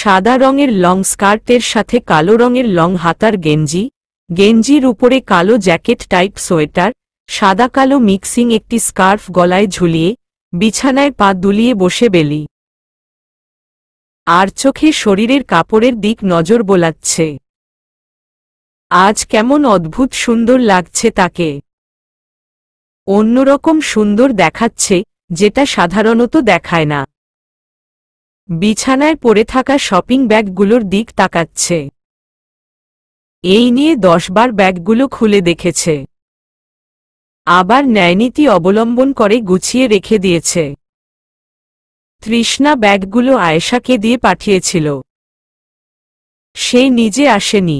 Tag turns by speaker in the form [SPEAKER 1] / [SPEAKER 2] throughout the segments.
[SPEAKER 1] সাদা রঙের লং স্কার্টের সাথে কালো রঙের লং হাতার গেঞ্জি, গেঞ্জির উপরে কালো জ্যাকেট টাইপ সোয়েটার, সাদা কালো মিক্সিং একটি স্কার্ফ গলায় ঝুলিয়ে বিছানায় পা দুলিয়ে বসে বেলি। আর চোখে শরীরের কাপড়ের দিক নজর বোলাচ্ছে। আজ কেমন অদ্ভুত সুন্দর লাগছে তাকে। অন্যরকম সুন্দর দেখাচ্ছে, যেটা সাধারণত দেখায় না। বিছানায় পড়ে থাকা শপিং ব্যাগগুলোর দিক তাকাচ্ছে। এই নিয়ে 10 বার ব্যাগগুলো খুলে দেখেছে। আবার ন্যায়নীতি অবলম্বন করে গুছিয়ে রেখে দিয়েছে। তৃষ্ণা ব্যাগগুলো আয়েশাকে দিয়ে পাঠিয়েছিল। সে নিজে আসেনি।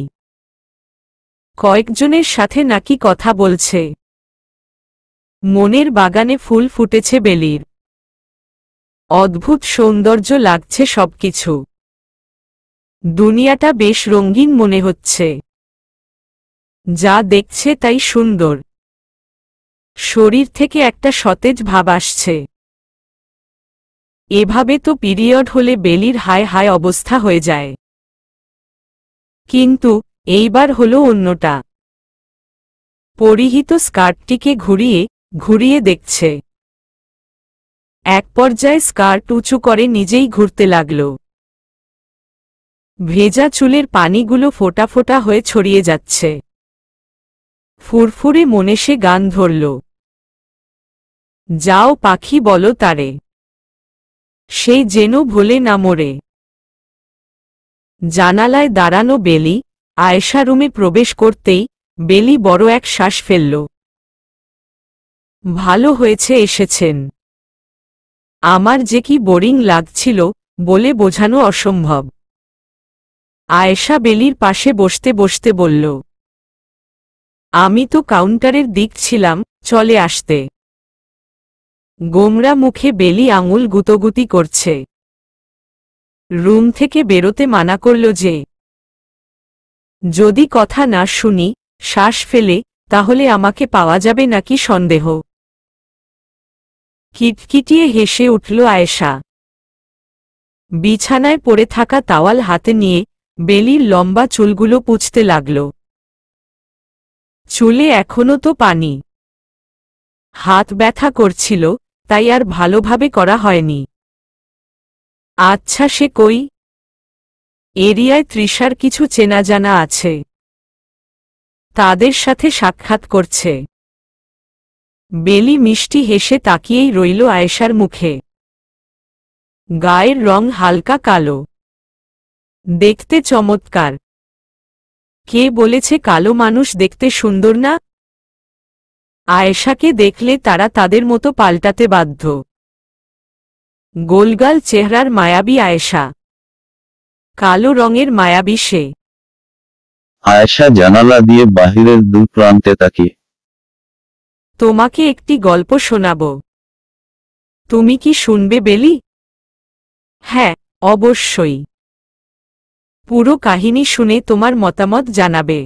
[SPEAKER 1] কয়েকজনের সাথে নাকি কথা বলছে। মনের বাগানে ফুল ফুটেছে বেলির। অদ্ভুত সৌন্দর্য লাগছে সবকিছু। দুনিয়াটা বেশ রঙিন মনে হচ্ছে। যা দেখছে তাই সুন্দর। শরীর থেকে একটা সতেজ ভাব আসছে। এভাবে তো পিরিয়ড হলে বেলির হায় হায় অবস্থা হয়ে যায়। কিন্তু এইবার হলো অন্যটা। পরিহিত স্কার্টটিকে ঘুরিয়ে ঘুরিয়ে দেখছে। এক পর্যায়ে স্কার্ট উঁচু করে নিজেই ঘুরতে লাগল। ভেজা চুলের পানিগুলো ফোঁটা ফোঁটা হয়ে ছড়িয়ে যাচ্ছে। ফুরফুরে মনে সে গান ধরল। যাও পাখি বলো তারে, সে যেন ভোলে না মরে। জানালায় দাঁড়ানো বেলি আয়েশা রুমে প্রবেশ করতেই বেলি বড় এক শ্বাস ফেলল। ভালো হয়েছে এসেছেন। আমার যে কি বোরিং লাগছিল বলে বোঝানো অসম্ভব। আয়েশা বেলির পাশে বসতে বসতে বলল, আমি তো কাউন্টারের দিক ছিলাম, চলে আসতে। গোমরা মুখে বেলি আঙুল গুতোগুতি করছে। রুম থেকে বেরোতে মানা করল যে, যদি কথা না শুনি, শ্বাস ফেলে, তাহলে আমাকে পাওয়া যাবে নাকি সন্দেহ। কিটকিটিয়ে হেসে উঠল আয়েশা। বিছানায় পড়ে থাকা তাওয়াল হাতে নিয়ে বেলির লম্বা চুলগুলো পুছতে লাগল। চুলে এখনো তো পানি। হাত ব্যথা করছিল, তাই আর ভালোভাবে করা হয়নি। আচ্ছা সে কই? এরিয়ায় তৃষার কিছু চেনা জানা আছে। তাদের সাথে সাক্ষাৎ করছে। বেলি মিষ্টি হেসে তাকিয়েই রইল আয়েশার মুখে। গায়ের রং হালকা কালো। দেখতে চমৎকার। কে বলেছে কালো মানুষ দেখতে সুন্দর না? আয়েশাকে দেখলে তারা তাদের মতো পাল্টাতে বাধ্য। গোলগাল চেহারার মায়াবী আয়েশা। কালো রঙের মায়াবী সে।
[SPEAKER 2] আয়েশা জানালা দিয়ে বাহিরের দূর প্রান্তে তাকিয়ে।
[SPEAKER 1] তোমাকে একটি গল্প শোনাব। তুমি কি শুনবে বেলি? হ্যাঁ, অবশ্যই। পুরো কাহিনী শুনে তোমার মতামত জানাবে।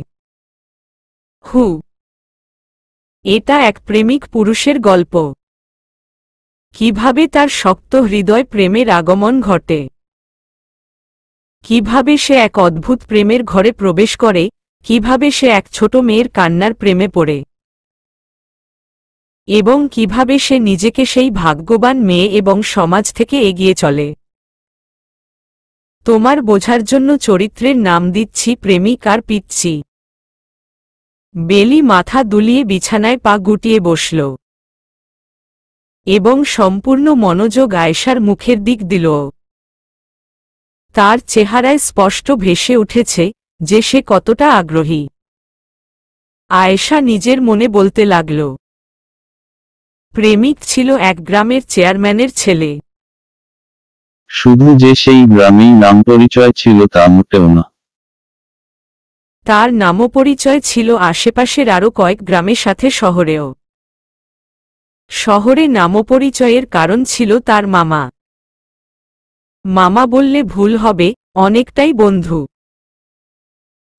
[SPEAKER 1] হু। এটা এক প্রেমিক পুরুষের গল্প। কিভাবে তার শক্ত হৃদয় প্রেমের আগমন ঘটে। কিভাবে সে এক অদ্ভুত প্রেমের ঘরে প্রবেশ করে, কিভাবে সে এক ছোট মেয়ের কান্নার প্রেমে পড়ে, এবং কিভাবে সে নিজেকে সেই ভাগ্যবান মেয়ে এবং সমাজ থেকে এগিয়ে চলে। তোমার বোঝার জন্য চরিত্রের নাম দিচ্ছি প্রেমিক আর পিচ্চি। বেলি মাথা দুলিয়ে বিছানায় পা গুটিয়ে বসল এবং সম্পূর্ণ মনোযোগ আয়েশার মুখের দিক দিল। তার চেহারায় স্পষ্ট ভেসে উঠেছে যে সে কতটা আগ্রহী। আয়েশা নিজের মনে বলতে লাগল, প্রেমিক ছিল এক গ্রামের চেয়ারম্যানের ছেলে।
[SPEAKER 2] শুধু যে সেই গ্রামেই নাম পরিচয় ছিল তা মোটেও না।
[SPEAKER 1] তার নামপরিচয় ছিল আশেপাশের আরও কয়েক গ্রামের সাথে শহরেও। শহরে নামপরিচয়ের কারণ ছিল তার মামা। মামা বললে ভুল হবে, অনেকটাই বন্ধু।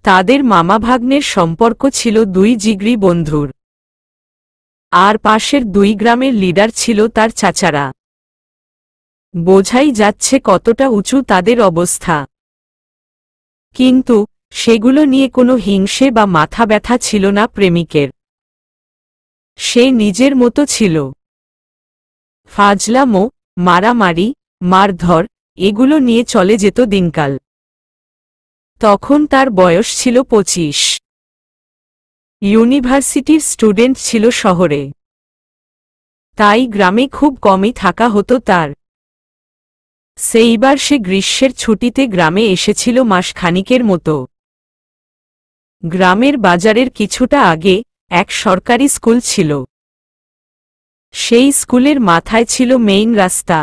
[SPEAKER 1] তাদের মামা ভাগ্নের সম্পর্ক ছিল 2 জিগরি বন্ধুর। আর পাশের 2 গ্রামের লিডার ছিল তার চাচারা। বোঝাই যাচ্ছে কতটা উঁচু তাদের অবস্থা। কিন্তু সেগুলো নিয়ে কোনো হিংসে বা মাথা ব্যথা ছিল না প্রেমিকের। সে নিজের মতো ছিল। ফাজলামো, মারামারি, মারধর এগুলো নিয়ে চলে যেত দিনকাল। তখন তার বয়স ছিল 25। ইউনিভার্সিটির স্টুডেন্ট ছিল শহরে, তাই গ্রামে খুব কমই থাকা হতো তার। সেইবার সে গ্রীষ্মের ছুটিতে গ্রামে এসেছিল মাসখানিকের মতো। গ্রামের বাজারের কিছুটা আগে এক সরকারি স্কুল ছিল। সেই স্কুলের মাথায় ছিল মেইন রাস্তা।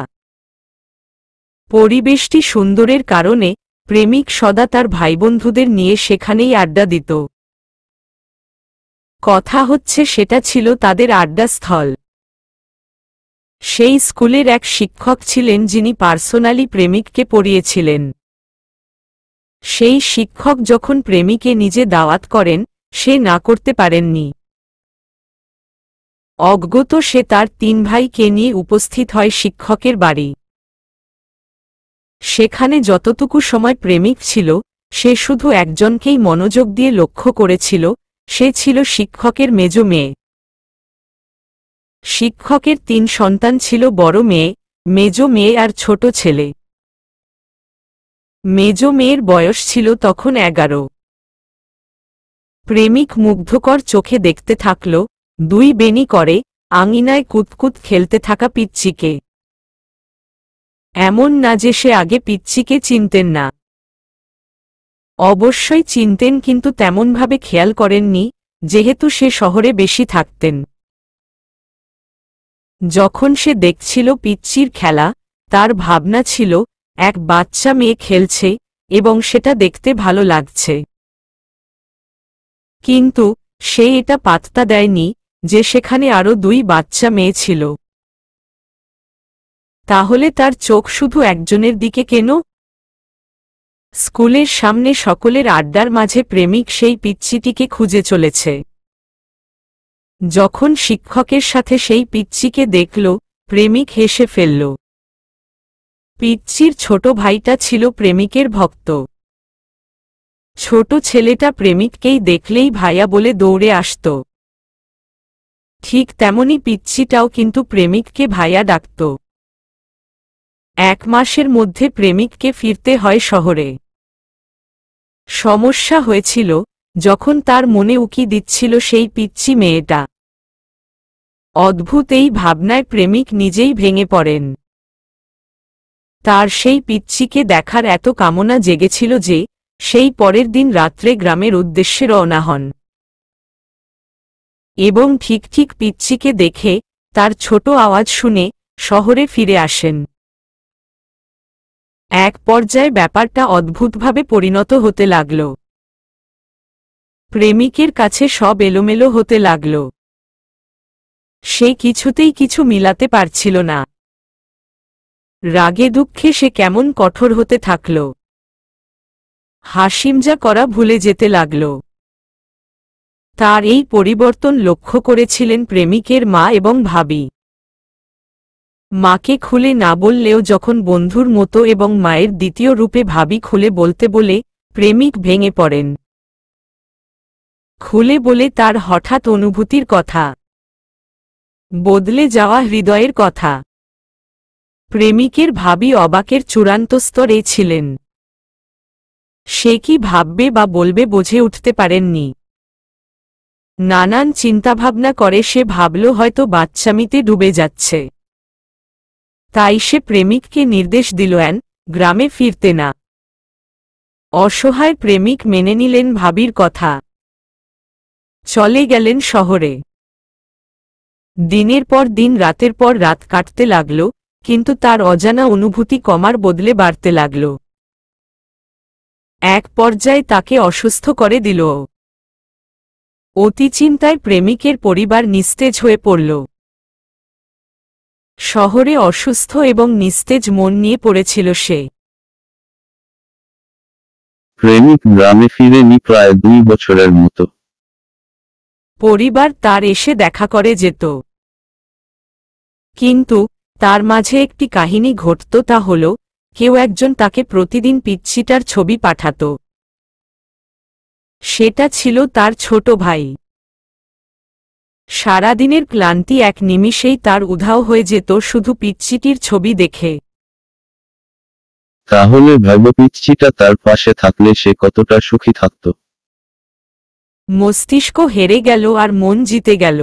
[SPEAKER 1] পরিবেশটি সুন্দরের কারণে প্রেমিক সদা তার ভাইবন্ধুদের নিয়ে সেখানেই আড্ডা দিত। কথা হচ্ছে সেটা ছিল তাদের আড্ডাস্থল। সেই স্কুলের এক শিক্ষক ছিলেন যিনি পার্সোনালি প্রেমিককে পড়িয়েছিলেন। সেই শিক্ষক যখন প্রেমিকে নিজে দাওয়াত করেন, সে না করতে পারেননি। অজ্ঞত সে তার 3 ভাইকে নিয়ে উপস্থিত হয় শিক্ষকের বাড়ি। সেখানে যতটুকু সময় প্রেমিক ছিল, সে শুধু একজনকেই মনোযোগ দিয়ে লক্ষ্য করেছিল, সে ছিল শিক্ষকের মেজ মেয়ে। শিক্ষকের 3 সন্তান ছিল, বড় মেয়ে, মেজ মেয়ে আর ছোট ছেলে। মেজ মেয়ের বয়স ছিল তখন 11। প্রেমিক মুগ্ধকর চোখে দেখতে থাকল 2 বেনি করে আঙিনায় কুতকুত খেলতে থাকা পিচ্চিকে। এমন না যে সে আগে পিচ্চিকে চিনতেন না। অবশ্যই চিনতেন, কিন্তু তেমনভাবে খেয়াল করেননি, যেহেতু সে শহরে বেশি থাকতেন। যখন সে দেখছিল পিচ্চির খেলা, তার ভাবনা ছিল এক বাচ্চা মেয়ে খেলছে এবং সেটা দেখতে ভালো লাগছে। কিন্তু সে এটা পাত্তা দেয়নি যে সেখানে আরও 2 বাচ্চা মেয়ে ছিল। তাহলে তার চোখ শুধু একজনের দিকে কেন? স্কুলের সামনে সকলের আড্ডার মাঝে প্রেমিক সেই পিচ্চিটিকে খুঁজে চলেছে। যখন শিক্ষকের সাথে সেই পিচ্চিকে দেখল, প্রেমিক হেসে ফেলল। পিচ্চির ছোট ভাইটা ছিল প্রেমিকের ভক্ত। ছোট ছেলেটা প্রেমিককেই দেখলেই ভাইয়া বলে দৌড়ে আসত। ঠিক তেমনি পিচ্চিটাও কিন্তু প্রেমিককে ভাইয়া ডাকত। 1 মাসের মধ্যে প্রেমিককে ফিরতে হয় শহরে। সমস্যা হয়েছিল যখন তার মনে উকি দিচ্ছিল সেই পিচ্চি মেয়েটা। অদ্ভুত এই ভাবনায় প্রেমিক নিজেই ভেঙে পড়েন। তার সেই পিচ্চিকে দেখার এত কামনা জেগেছিল যে সেই পরের দিন রাত্রে গ্রামের উদ্দেশ্যে রওনা হন এবং ঠিক পিচ্চিকে দেখে, তার ছোট আওয়াজ শুনে শহরে ফিরে আসেন। এক পর্যায়ে ব্যাপারটা অদ্ভুতভাবে পরিণত হতে লাগল। প্রেমিকের কাছে সব এলোমেলো হতে লাগল। সে কিছুতেই কিছু মিলাতে পারছিল না। রাগে দুঃখে সে কেমন কঠোর হতে থাকল। হাসিমজা করা ভুলে যেতে লাগল। তার এই পরিবর্তন লক্ষ্য করেছিলেন প্রেমিকের মা এবং ভাবি। মাকে খুলে না বললেও যখন বন্ধুর মতো এবং মায়ের দ্বিতীয় রূপে ভাবি খুলে বলতে বলে, প্রেমিক ভেঙে পড়েন। খুলে বলে তার হঠাৎ অনুভূতির কথা, বদলে যাওয়া হৃদয়ের কথা। প্রেমিকের ভাবি অবাকের চূড়ান্ত স্তরে ছিলেন। সে কি ভাববে বা বলবে বুঝে উঠতে পারেননি। নানান চিন্তাভাবনা করে সে ভাবল হয়তো বাচ্চামিতে ডুবে যাচ্ছে। তাই সে প্রেমিককে নির্দেশ দিল গ্রামে ফিরতে না। অসহায় প্রেমিক মেনে নিলেন ভাবির কথা। চলে গেলেন শহরে। দিনের পর দিন, রাতের পর রাত কাটতে লাগল, কিন্তু তার অজানা অনুভূতি কমার বদলে বাড়তে লাগল। এক পর্যায়ে তাকে অসুস্থ করে দিল। অতি চিন্তায় প্রেমিকের পরিবার নিস্তেজ হয়ে পড়ল। শহরে অসুস্থ এবং নিস্তেজ মন নিয়ে পড়েছিল সে।
[SPEAKER 2] প্রেমিক গ্রামে ফিরেনি প্রায় 2 বছরের মতো।
[SPEAKER 1] পরিবার তার এসে দেখা করে যেত, কিন্তু তার মাঝে একটি কাহিনী ঘটত। তা হল, কেউ একজন তাকে প্রতিদিন পিচ্চিটার ছবি পাঠাত। সেটা ছিল তার ছোট ভাই। সারাদিনের ক্লান্তি এক নিমিষেই তার উধাও হয়ে যেত শুধু পিচ্চিটির ছবি দেখে।
[SPEAKER 2] তাহলে ভাবো পিচ্চিটা তার পাশে থাকলে সে কতটা সুখী থাকত।
[SPEAKER 1] মস্তিষ্ক হেরে গেল আর মন জিতে গেল।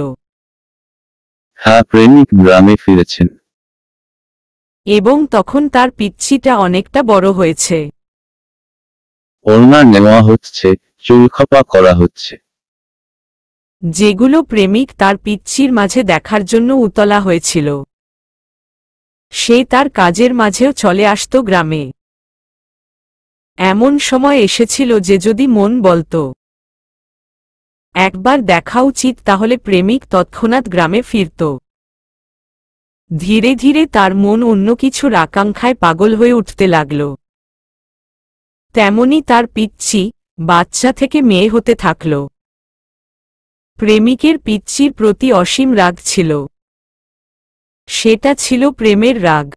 [SPEAKER 2] হ্যাঁ, প্রেমিক গ্রামে ফিরেছেন।
[SPEAKER 1] এবং তখন তার পিচ্চিটা অনেকটা বড় হয়েছে।
[SPEAKER 2] ওড়না নেওয়া হচ্ছে, চুলখপা করা হচ্ছে।
[SPEAKER 1] যেগুলো প্রেমিক তার পিচ্চির মাঝে দেখার জন্য উতলা হয়েছিল। সে তার কাজের মাঝেও চলে আসত গ্রামে। এমন সময় এসেছিল যে যদি মন বলতো একবার দেখা উচিত তাহলে প্রেমিক তৎক্ষণাৎ গ্রামে ফিরত। ধীরে ধীরে তার মন অন্য কিছুর আকাঙ্ক্ষায় পাগল হয়ে উঠতে লাগল। তেমনি তার পিচ্চি বাচ্চা থেকে মেয়ে হতে থাকল। প্রেমিকের পিচ্চির প্রতি অসীম রাগ ছিল। সেটা ছিল প্রেমের রাগ।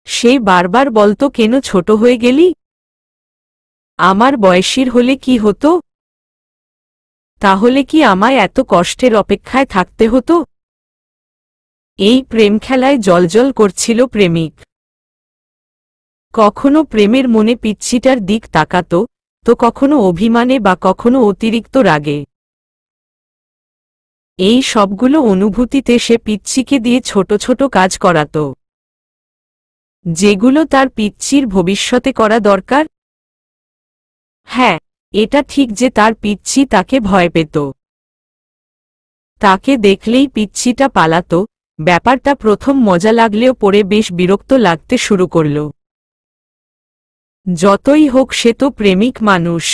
[SPEAKER 1] সে বারবার বলতো, কেন ছোট হয়ে গেলি? আমার বয়সীর হলে কি হতো? তাহলে কি আমায় এত কষ্টের অপেক্ষায় থাকতে হতো? এই প্রেম খেলায় জ্বলজ্বল করছিল প্রেমিক। কখনো প্রেমের মনে পিচ্চিটার দিক তাকাত, তো কখনো অভিমানে বা কখনো অতিরিক্ত রাগে। এই সবগুলো অনুভূতিতে সে পিচ্চিকে দিয়ে ছোট ছোট কাজ করাত, যেগুলো তার পিচ্চির ভবিষ্যতে করা দরকার। হ্যাঁ, এটা ঠিক যে তার পিচ্চি তাকে ভয় পেত। তাকে দেখলেই পিচ্চিটা পালাত। ব্যাপারটা প্রথম মজা লাগলেও পরে বেশ বিরক্ত লাগতে শুরু করল। যতই হোক সে তো প্রেমিক মানুষ।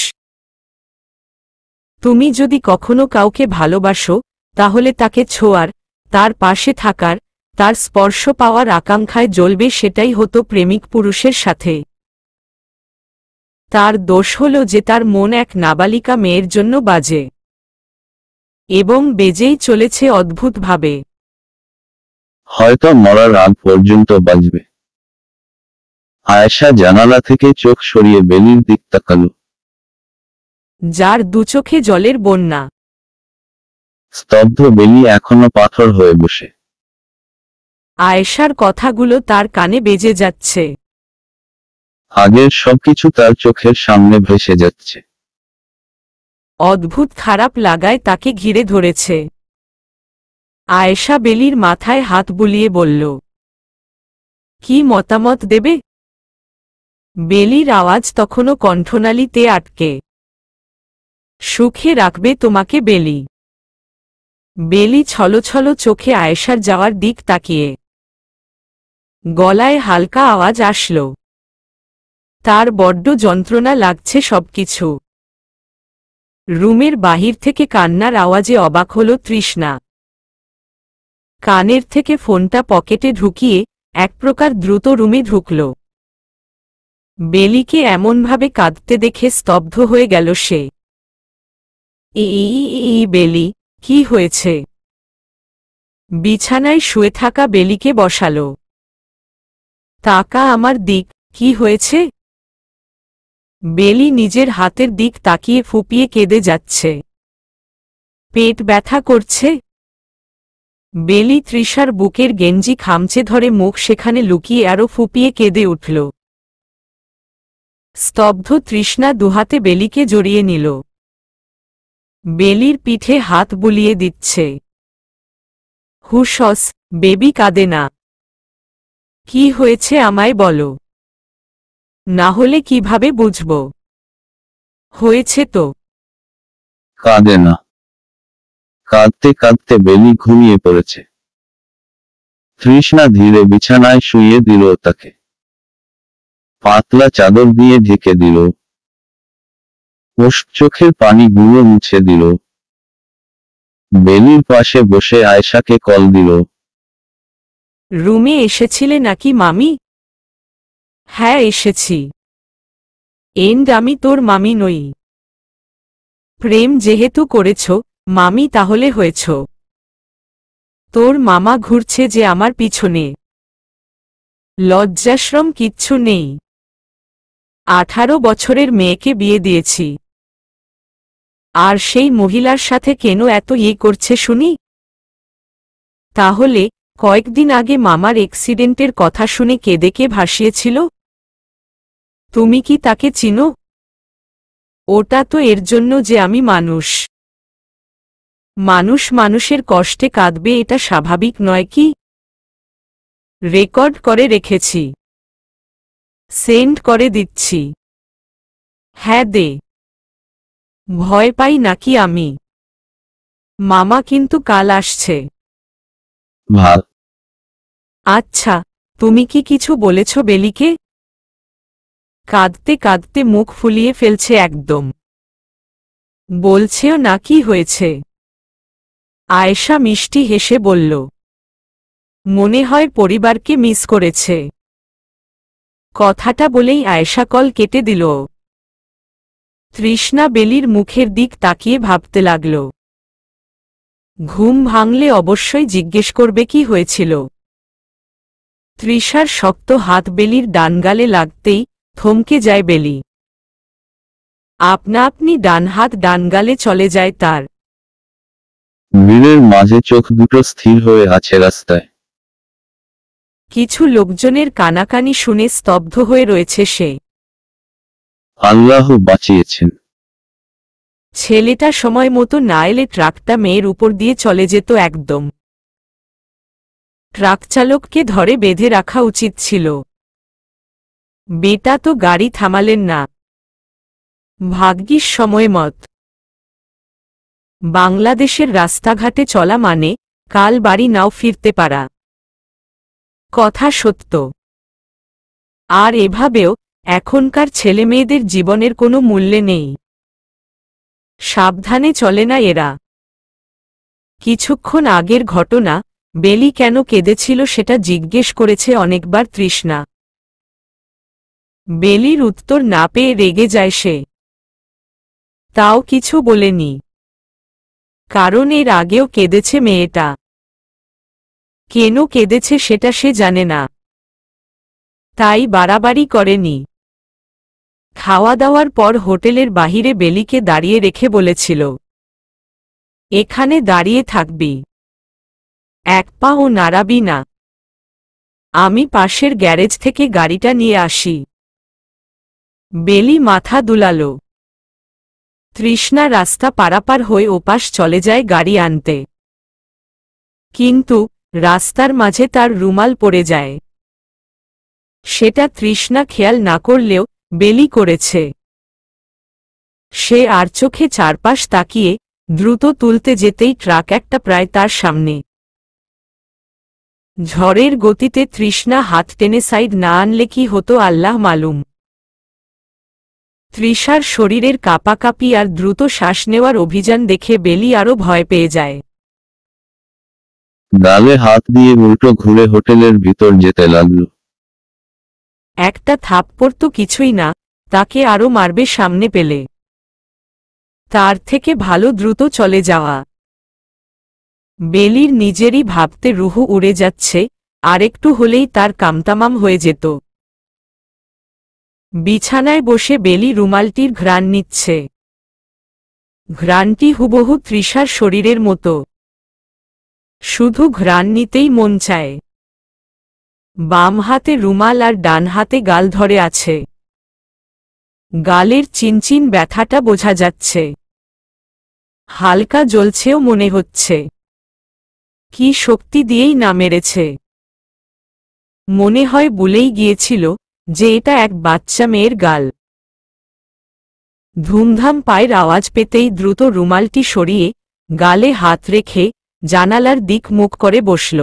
[SPEAKER 1] তুমি যদি কখনো কাউকে ভালোবাসো, তাহলে তাকে ছোঁয়ার, তার পাশে থাকার, তার স্পর্শ পাওয়ার আকাঙ্ক্ষায় জ্বলবে। সেটাই হতো প্রেমিক পুরুষের সাথে। তার দোষ হল যে তার মন এক নাবালিকা মেয়ের জন্য বাজে, এবং বেজেই চলেছে অদ্ভুতভাবে।
[SPEAKER 2] হয়তো মরার আগ পর্যন্ত বাঁচবে। আয়েশা জানালা থেকে চোখ সরিয়ে বেলির দিক তাকালো।
[SPEAKER 1] যার দুচোখে জলের বন্যা।
[SPEAKER 2] স্তব্ধ বেলি এখনো পাথর হয়ে বসে।
[SPEAKER 1] আয়েশার কথাগুলো তার কানে বেজে যাচ্ছে।
[SPEAKER 2] আগের সবকিছু তার চোখের সামনে ভেসে যাচ্ছে।
[SPEAKER 1] অদ্ভুত খারাপ লাগায় তাকে ঘিরে ধরেছে। আয়েশা বেলির মাথায় হাত বুলিয়ে বলল, কি মতামত দেবে? বেলির আওয়াজ তখনও কণ্ঠনালীতে আটকে। সুখে রাখবে তোমাকে বেলি। বেলি ছলছল চোখে আয়েশার যাওয়ার দিক তাকিয়ে। গলায় হালকা আওয়াজ আসল। তার বড্ড যন্ত্রণা লাগছে সবকিছু। রুমের বাহির থেকে কান্নার আওয়াজে অবাক হল তৃষ্ণা। কানের থেকে ফোনটা পকেটে ঢুকিয়ে এক প্রকার দ্রুত রুমে ঢুকল। বেলিকে এমনভাবে কাঁদতে দেখে স্তব্ধ হয়ে গেল সে। এই বেলি, কি হয়েছে? বিছানায় শুয়ে থাকা বেলিকে বসাল। তাকা আমার দিক, কি হয়েছে? বেলি নিজের হাতের দিক তাকিয়ে ফুপিয়ে কেঁদে যাচ্ছে। পেট ব্যথা করছে? বেলি তৃষার বুকের গেঞ্জি খামচে ধরে মুখ সেখানে লুকিয়ে আরো ফুপিয়ে কেঁদে উঠল। স্তব্ধ তৃষ্ণা দুহাতে বেলিকে জড়িয়ে নিল। বেলির পিঠে হাত বুলিয়ে দিচ্ছে। হুশস, বেবি কাঁদে না। কি হয়েছে আমায় বলো, না হলে কিভাবে বুঝব? হয়েছে তো।
[SPEAKER 2] কাঁদে না। কাঁদতে কাঁদতে বেলি ঘুমিয়ে পড়েছে। তৃষ্ণা ধীরে বিছানায় শুইয়ে দিল তাকে। পাতলা চাদর দিয়ে ঢেকে দিল। চোখের পানিগুলো মুছে দিল। বেলির পাশে বসে আয়েশাকে কল দিল।
[SPEAKER 1] রুমে এসেছিলে নাকি মামি? হ্যাঁ এসেছি। আমি তোর মামি নই। প্রেম যেহেতু করেছ, মামি তাহলে হয়েছ। তোর মামা ঘুরছে যে আমার পিছনে। লজ্জাশ্রম কিচ্ছু নেই। 18 বছরের মেয়েকে বিয়ে দিয়েছি। আর সেই মহিলার সাথে কেন এত করছে শুনি? তাহলে কয়েকদিন আগে মামার অ্যাক্সিডেন্টের কথা শুনে কেঁদে ভাসিয়েছিল? তুমি কি তাকে চিনো? ওটা তো এর জন্য যে আমি মানুষ। মানুষ মানুষের কষ্টে কাঁদবে, এটা স্বাভাবিক নয় কি? রেকর্ড করে রেখেছি, সেন্ড করে দিচ্ছি। হ্যাঁ দে। ভয় পাই নাকি আমি? মামা কিন্তু কাল আসছে।
[SPEAKER 2] ভাত।
[SPEAKER 1] আচ্ছা, তুমি কি কিছু বলেছ বেলিকে? কাঁদতে কাঁদতে মুখ ফুলিয়ে ফেলছে একদম। বলছেও না কি হয়েছে? আয়েশা মিষ্টি হেসে বলল, মনে হয় পরিবারকে মিস করেছে। কথাটা বলেই আয়েশা কল কেটে দিল। তৃষ্ণা বেলির মুখের দিক তাকিয়ে ভাবতে লাগল। ঘুম ভাঙলে অবশ্যই জিজ্ঞেস করবে কি হয়েছিল। তৃষার শক্ত হাত বেলির ডানগালে লাগতেই থমকে যায় বেলি। আপনা আপনি ডান হাত ডানগালে চলে যায় তার।
[SPEAKER 2] ভিড়ের মাঝে চোখ দুটো স্থির হয়ে আছে রাস্তায়।
[SPEAKER 1] কিছু লোকজনের কানাকানি শুনে স্তব্ধ হয়ে রয়েছে সে।
[SPEAKER 2] আল্লাহ বাঁচিয়েছেন।
[SPEAKER 1] ছেলেটা সময় মতো না এলে ট্রাকটা মেয়ের উপর দিয়ে চলে যেত একদম। ট্রাক চালককে ধরে বেঁধে রাখা উচিত ছিল। বেটা তো গাড়ি থামালেন না। ভাগ্যিস সময় মত। বাংলাদেশের রাস্তাঘাটে চলা মানে কাল বাড়ি নাও ফিরতে পারা। কথা সত্য। আর এভাবেও এখনকার ছেলেমেয়েদের জীবনের কোনো মূল্য নেই। সাবধানে চলে না এরা। কিছুক্ষণ আগের ঘটনা, বেলি কেন কেঁদেছিল সেটা জিজ্ঞেস করেছে অনেকবার তৃষ্ণা। বেলির উত্তর না পেয়ে রেগে যায় সে। তাও কিছু বলেনি, কারণ এর আগেও কেঁদেছে মেয়েটা। কেন কেঁদেছে সেটা সে জানে না, তাই বাড়াবাড়ি করেনি। খাওয়া দাওয়ার পর হোটেলের বাহিরে বেলিকে দাঁড়িয়ে রেখে বলেছিল, এখানে দাঁড়িয়ে থাকবি, এক পাও নাড়াবি না। আমি পাশের গ্যারেজ থেকে গাড়িটা নিয়ে আসি। বেলি মাথা দুলাল। তৃষ্ণা রাস্তা পারাপার হয়ে ওপাশ চলে যায় গাড়ি আনতে। কিন্তু রাস্তার মাঝে তার রুমাল পড়ে যায়। সেটা তৃষ্ণা খেয়াল না করলেও বেলি করেছে। সে আর চোখে চারপাশ তাকিয়ে দ্রুত তুলতে যেতেই ট্রাক একটা প্রায় তার সামনে। ঝড়ের গতিতে তৃষ্ণা হাত টেনে সাইড না আনলে কি হতো আল্লাহ মালুম। তৃষার শরীরের কাঁপাকাঁপি আর দ্রুত শ্বাস নেওয়ার অভিযান দেখে বেলি আরও ভয় পেয়ে যায়।
[SPEAKER 2] গালে হাত দিয়ে উল্টো ঘুরে হোটেলের ভিতর যেতে লাগল।
[SPEAKER 1] একটা থাপ্পড় তো কিছুই না, তাকে আরও মারবে সামনে পেলে। তার থেকে ভালো দ্রুত চলে যাওয়া। বেলির নিজেরই ভাবতে রুহু উড়ে যাচ্ছে, আরেকটু হলেই তার কামতামাম হয়ে যেত। বিছানায় বসে বেলি রুমালটির ঘ্রাণ নিচ্ছে। ঘ্রাণটি হুবহু তৃষার শরীরের মতো। শুধু ঘ্রাণ নিতেই মন চায়। বাম হাতে রুমাল আর ডান হাতে গাল ধরে আছে। গালের চিনচিন ব্যথাটা বোঝা যাচ্ছে। হালকা জ্বলছেও মনে হচ্ছে। কি শক্তি দিয়েই না মেরেছে। মনে হয় ভুলেই গিয়েছিল যে এটা এক বাচ্চা মেয়ের গাল। ধুমধাম পায়ের আওয়াজ পেতেই দ্রুত রুমালটি সরিয়ে গালে হাত রেখে জানালার দিক মুখ করে বসল।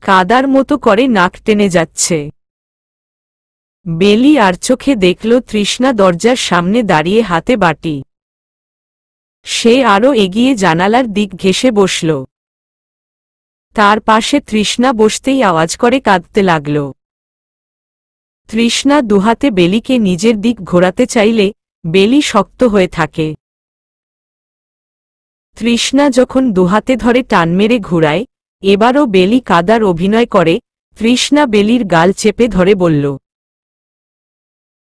[SPEAKER 1] কাদার মতো করে নাক টেনে যাচ্ছে। বেলি আর চোখে দেখল তৃষ্ণা দরজার সামনে দাঁড়িয়ে হাতে বাটি। সে আরও এগিয়ে জানালার দিক ঘেঁষে বসল। তার পাশে তৃষ্ণা বসতেই আওয়াজ করে কাঁদতে লাগল। তৃষ্ণা দুহাতে বেলিকে নিজের দিক ঘোরাতে চাইলে বেলি শক্ত হয়ে থাকে। তৃষ্ণা যখন দুহাতে ধরে টান মেরে ঘুরায়, এবারও বেলি কাদার অভিনয় করে। তৃষ্ণা বেলির গাল চেপে ধরে বলল,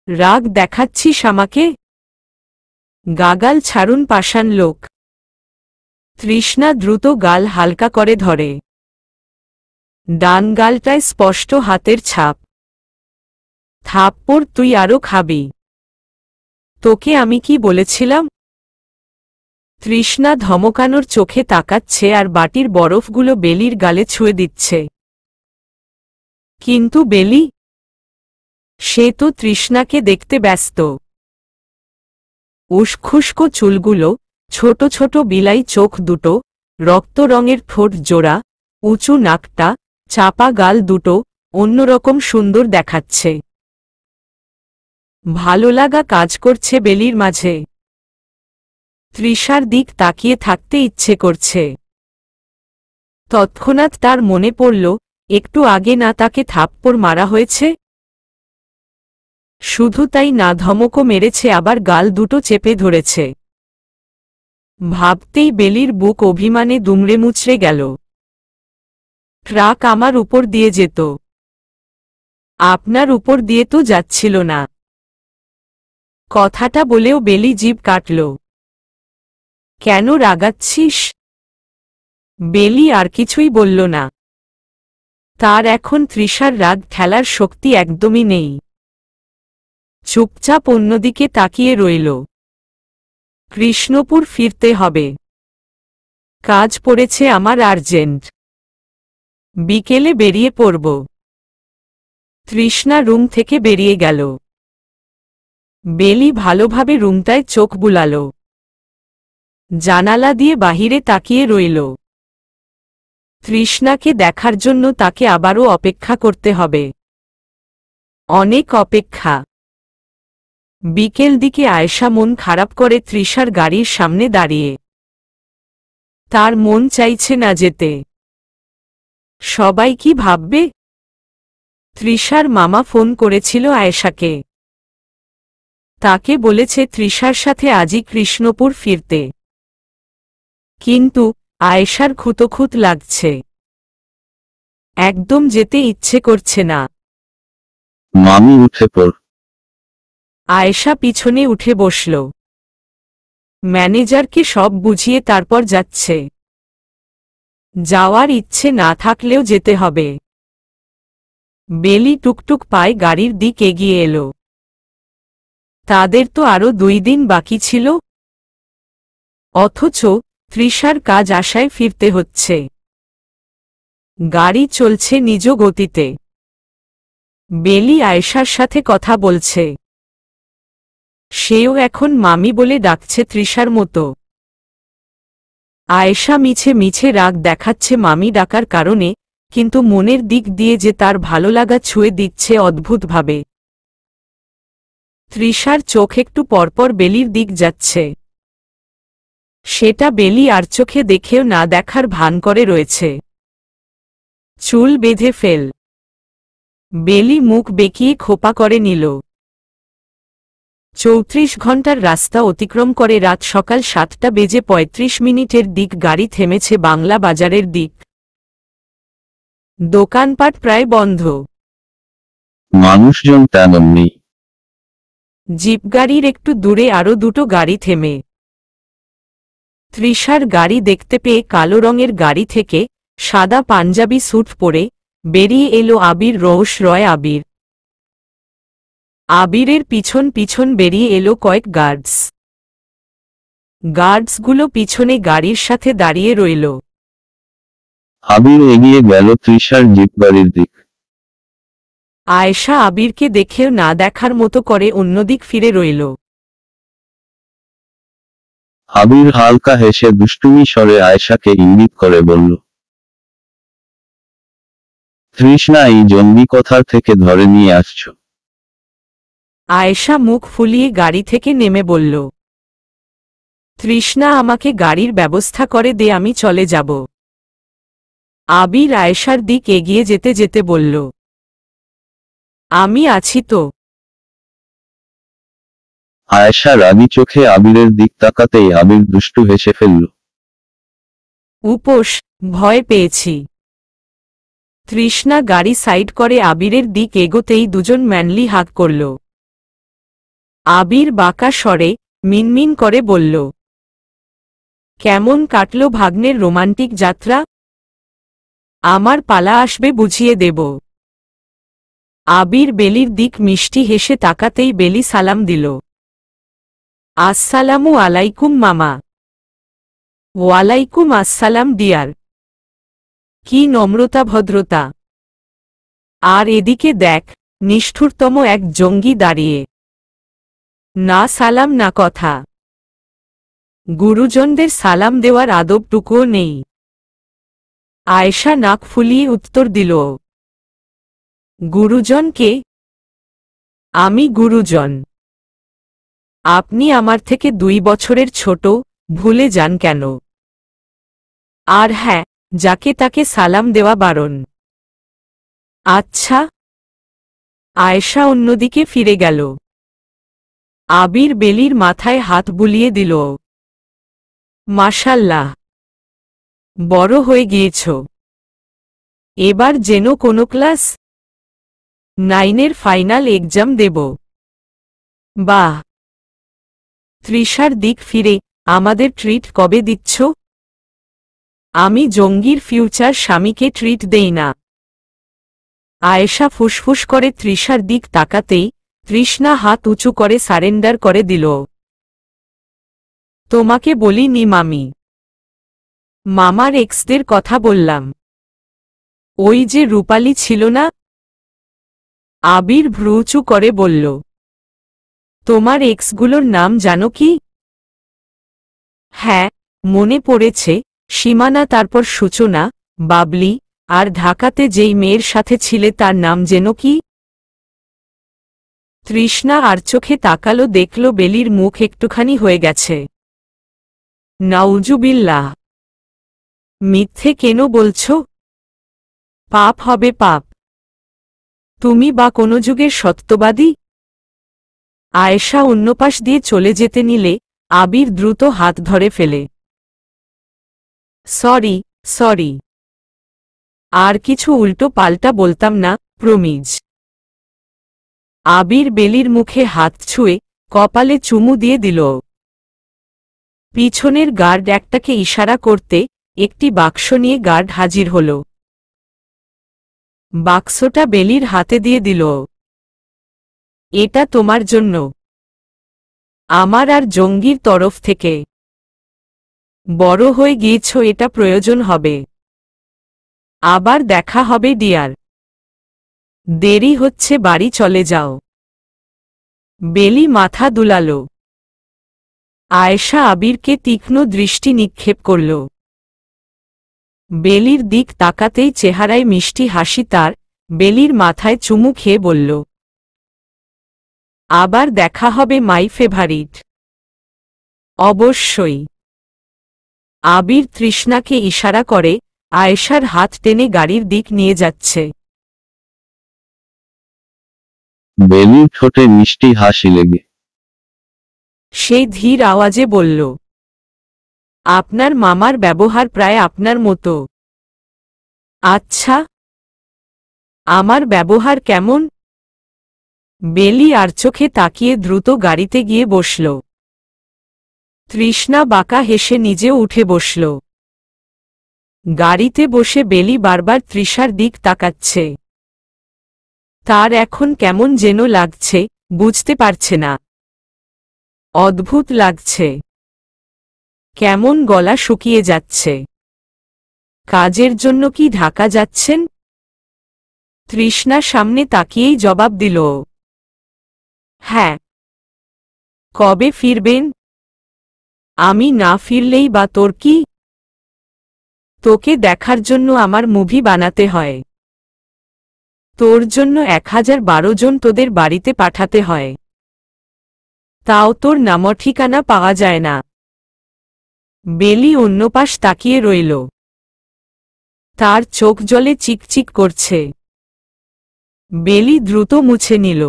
[SPEAKER 1] রাগ দেখাচ্ছিস আমাকে? গাগাল ছাড়ুন পাষাণ লোক। তৃষ্ণা দ্রুত গাল হালকা করে ধরে। ডান গালটায় স্পষ্ট হাতের ছাপ। থাপ্পড় তুই আরো খাবি। তোকে আমি কি বলেছিলাম? তৃষ্ণা ধমকানোর চোখে তাকাচ্ছে আর বাটির বরফগুলো বেলির গালে ছুঁয়ে দিচ্ছে। কিন্তু বেলি? সে তো তৃষ্ণাকে দেখতে ব্যস্ত। উস্খুস্কো চুলগুলো, ছোট ছোট বিলাই চোখ দুটো, রক্ত রঙের ঠোঁট জোড়া, উঁচু নাকটা, চাপা গাল দুটো অন্যরকম সুন্দর দেখাচ্ছে। ভালো লাগা কাজ করছে বেলির মাঝে। তৃষার দিক তাকিয়ে থাকতে ইচ্ছে করছে। তৎক্ষণাৎ তার মনে পড়ল, একটু আগে না তাকে থাপ্পড় মারা হয়েছে? শুধু তাই না, ধমকও মেরেছে, আবার গাল দুটো চেপে ধরেছে। ভাবতেই বেলির বুক অভিমানে দুমড়ে মুচড়ে গেল। ট্রাক আমার উপর দিয়ে যেত। আপনার উপর দিয়ে তো যাচ্ছিল না। কথাটা বলেও বেলি জিভ কাটল। কেন রাগাচ্ছিস? বেলি আর কিছুই বলল না। তার এখন তৃষার রাগ ঠেলার শক্তি একদমই নেই। চুপচাপ অন্যদিকে তাকিয়ে রইল। কৃষ্ণপুর ফিরতে হবে। কাজ পড়েছে আমার আর্জেন্ট। বিকেলে বেরিয়ে পড়ব। তৃষ্ণা রুম থেকে বেরিয়ে গেল। বেলি ভালোভাবে রুমটায় চোখ বুলাল। জানালা দিয়ে বাহিরে তাকিয়ে রইল। তৃষ্ণাকে দেখার জন্য তাকে আবারও অপেক্ষা করতে হবে। অনেক অপেক্ষা। বিকেল দিকে আয়েশা মন খারাপ করে তৃষার গাড়ির সামনে দাঁড়িয়ে। তার মন চাইছে না যেতে। সবাই কি ভাববে? তৃষার মামা ফোন করেছিল আয়েশাকে। তাকে বলেছে তৃষার সাথে আজই কৃষ্ণপুর ফিরতে। কিন্তু আয়েশার খুঁতখুত লাগছে। একদম যেতে ইচ্ছে করছে না।
[SPEAKER 2] মামি উঠে পড়।
[SPEAKER 1] আয়েশা পিছনে উঠে বসল। ম্যানেজারকে সব বুঝিয়ে তারপর যাচ্ছে। যাওয়ার ইচ্ছে না থাকলেও যেতে হবে। বেলি টুকটুক পায়ে গাড়ির দিক এগিয়ে এলো। তাদের তো আরো 2 দিন বাকি ছিল। অথচ তৃষার কাজ আশায় ফিরতে হচ্ছে। গাড়ি চলছে নিজ গতিতে। বেলি আয়েশার সাথে কথা বলছে। সেও এখন মামি বলে ডাকছে তৃষার মতো। আয়েশা মিছে মিছে রাগ দেখাচ্ছে মামি ডাকার কারণে, কিন্তু মনের দিক দিয়ে যে তার ভালো লাগা ছুঁয়ে দিচ্ছে অদ্ভুতভাবে। তৃষার চোখ একটু পরপর বেলির দিক যাচ্ছে। সেটা বেলি আর চোখে দেখেও না দেখার ভান করে রয়েছে। চুল বেঁধে ফেল। বেলি মুখ বেঁকিয়ে খোপা করে নিল। 34 ঘন্টার রাস্তা অতিক্রম করে রাত সকাল 7:35 দিক গাড়ি থেমেছে বাংলা বাজারের দিক। দোকানপাট প্রায় বন্ধ।
[SPEAKER 2] মানুষজন তেমন নেই।
[SPEAKER 1] জিপ গাড়ির একটু দূরে আরো দুটো গাড়ি থেমে। তৃষার গাড়ি দেখতে পেয়ে কালো রঙের গাড়ি থেকে সাদা পাঞ্জাবি স্যুট পরে বেরিয়ে এলো আবির, রোষ রয় আবির। আবিরের পিছন পিছন বেরিয়ে এলো কয়েক গার্ডস। গার্ডসগুলো পিছনে গাড়ির সাথে দাঁড়িয়ে রইল।
[SPEAKER 2] আবির এগিয়ে গেল তৃষার জিপ গাড়ির দিক।
[SPEAKER 1] আয়েশা আবিরকে দেখেও না দেখার মতো করে অন্যদিক ফিরে রইল।
[SPEAKER 2] আবির হালকা হেসে দুষ্টুমি স্বরে আয়েশাকে ইঙ্গিত করে বলল, তৃষ্ণা এই জঙ্গি কথার থেকে ধরে নিয়ে আসছো।
[SPEAKER 1] আয়েশা মুখ ফুলিয়ে গাড়ি থেকে নেমে বলল, তৃষ্ণা আমাকে গাড়ির ব্যবস্থা করে দে, আমি চলে যাব। আবির আয়েশার দিক এগিয়ে যেতে যেতে বলল, আমি আছি তো।
[SPEAKER 2] আয়েশা রাগী চোখে আবিরের দিক তাকাতেই আবির দুষ্টু হেসে ফেলল।
[SPEAKER 1] উপোস, ভয় পেয়েছি। তৃষ্ণা গাড়ি সাইড করে আবিরের দিক এগোতেই দুজন ম্যানলি হাঁক করল। আবির বাঁকা স্বরে, মিনমিন করে বলল, কেমন কাটল ভাগ্নের রোমান্টিক যাত্রা? আমার পালা আসবে বুঝিয়ে দেব। আবির বেলির দিক মিষ্টি হেসে তাকাতেই বেলি সালাম দিল। আসসালামু আলাইকুম মামা। ওয়ালাইকুম আসসালাম ডিয়ার। কি নম্রতা ভদ্রতা! আর এদিকে দেখ, নিষ্ঠুরতম এক জঙ্গি দাঁড়িয়ে। না সালাম না কথা। গুরুজনদের সালাম দেওয়ার আদবটুকুও নেই। আয়েশা নাক ফুলিয়ে উত্তর দিল, গুরুজন কে? আমি গুরুজন। আপনি আমার থেকে 2 বছরের ছোট, ভুলে যান কেন? আর হ্যাঁ, যাকে তাকে সালাম দেওয়া বারণ। আচ্ছা। আয়েশা অন্যদিকে ফিরে গেল। আবির বেলির মাথায় হাত বুলিয়ে দিল। মাশাল্লাহ, বড় হয়ে গিয়েছ। এবার যেন কোনো ক্লাস 9-এর ফাইনাল এক্সাম দেব। বাহ! তৃষার দিক ফিরে, আমাদের ট্রিট কবে দিচ্ছ? আমি জঙ্গির ফিউচার স্বামীকে ট্রিট দেই না। আয়েশা ফুসফুস করে তৃষার দিক তাকাতেই তৃষ্ণা হাত উঁচু করে সারেন্ডার করে দিল। তোমাকে বলিনি মামি। মামার এক্সদের কথা বললাম। ওই যে রূপালী ছিল না? আবির ভ্রুচু করে বলল, তোমার এক্সগুলোর নাম জানো কি? হ্যাঁ, মনে পড়েছে, সীমানা, তারপর সূচনা, বাবলি, আর ঢাকাতে যেই মেয়ের সাথে ছিলে তার নাম যেন কি? তৃষ্ণা আর চোখে তাকালো, দেখল বেলির মুখ একটুখানি হয়ে গেছে। নাউজুবিল্লাহ! মিথ্যে কেন বলছ? পাপ হবে পাপ। তুমি বা কোনো যুগের সত্যবাদী? আয়েশা অন্যপাশ দিয়ে চলে যেতে নিলে আবির দ্রুত হাত ধরে ফেলে। Sorry, sorry. আর কিছু উল্টো পাল্টা বলতাম না, প্রমিজ। আবির বেলির মুখে হাত ছুঁয়ে কপালে চুমু দিয়ে দিল। পিছনের গার্ড একটাকে ইশারা করতে একটি বাক্স নিয়ে গার্ড হাজির হল। বাক্সটা বেলির হাতে দিয়ে দিল। এটা তোমার জন্য, আমার আর জঙ্গির তরফ থেকে। বড় হয়ে গিয়েছ, এটা প্রয়োজন হবে। আবার দেখা হবে ডিয়ার। দেরি হচ্ছে, বাড়ি চলে যাও। বেলি মাথা দুলাল। আয়েশা আবিরকে তীক্ষ্ণ দৃষ্টি নিক্ষেপ করল। বেলির দিক তাকাতেই চেহারায় মিষ্টি হাসি তার, বেলির মাথায় চুমু খেয়ে বলল, আবার দেখা হবে মাই ফেভারিট। অবশ্যই। আবির তৃষ্ণাকে ইশারা করে আয়েশার হাত টেনে গাড়ির দিক নিয়ে যাচ্ছে।
[SPEAKER 2] বেলির ঠোঁটে মিষ্টি হাসি লেগে
[SPEAKER 1] সেই ধীর আওয়াজে বলল, আপনার মামার ব্যবহার প্রায় আপনার মতো। আচ্ছা, আমার ব্যবহার কেমন? বেলি আর চোখে তাকিয়ে দ্রুত গাড়িতে গিয়ে বসল। তৃষ্ণা বাঁকা হেসে নিজেও উঠে বসল। গাড়িতে বসে বেলি বারবার তৃষার দিক তাকাচ্ছে। তার এখন কেমন যেন লাগছে, বুঝতে পারছে না। অদ্ভুত লাগছে। কেমন গলা শুকিয়ে যাচ্ছে। কাজের জন্য কি ঢাকা যাচ্ছেন? তৃষ্ণা সামনে তাকিয়েই জবাব দিল, হ্যাঁ। কবে ফিরবেন? আমি না ফিরলেই বা তোর কি? তোকে দেখার জন্য আমার মুভি বানাতে হয়। তোর জন্য 1012 জন তোদের বাড়িতে পাঠাতে হয়। তাও তোর নামঠিকানা পাওয়া যায় না। বেলি অন্য পাশ তাকিয়ে রইল। তার চোখ জলে চিকচিক করছে। বেলি দ্রুত মুছে নিল।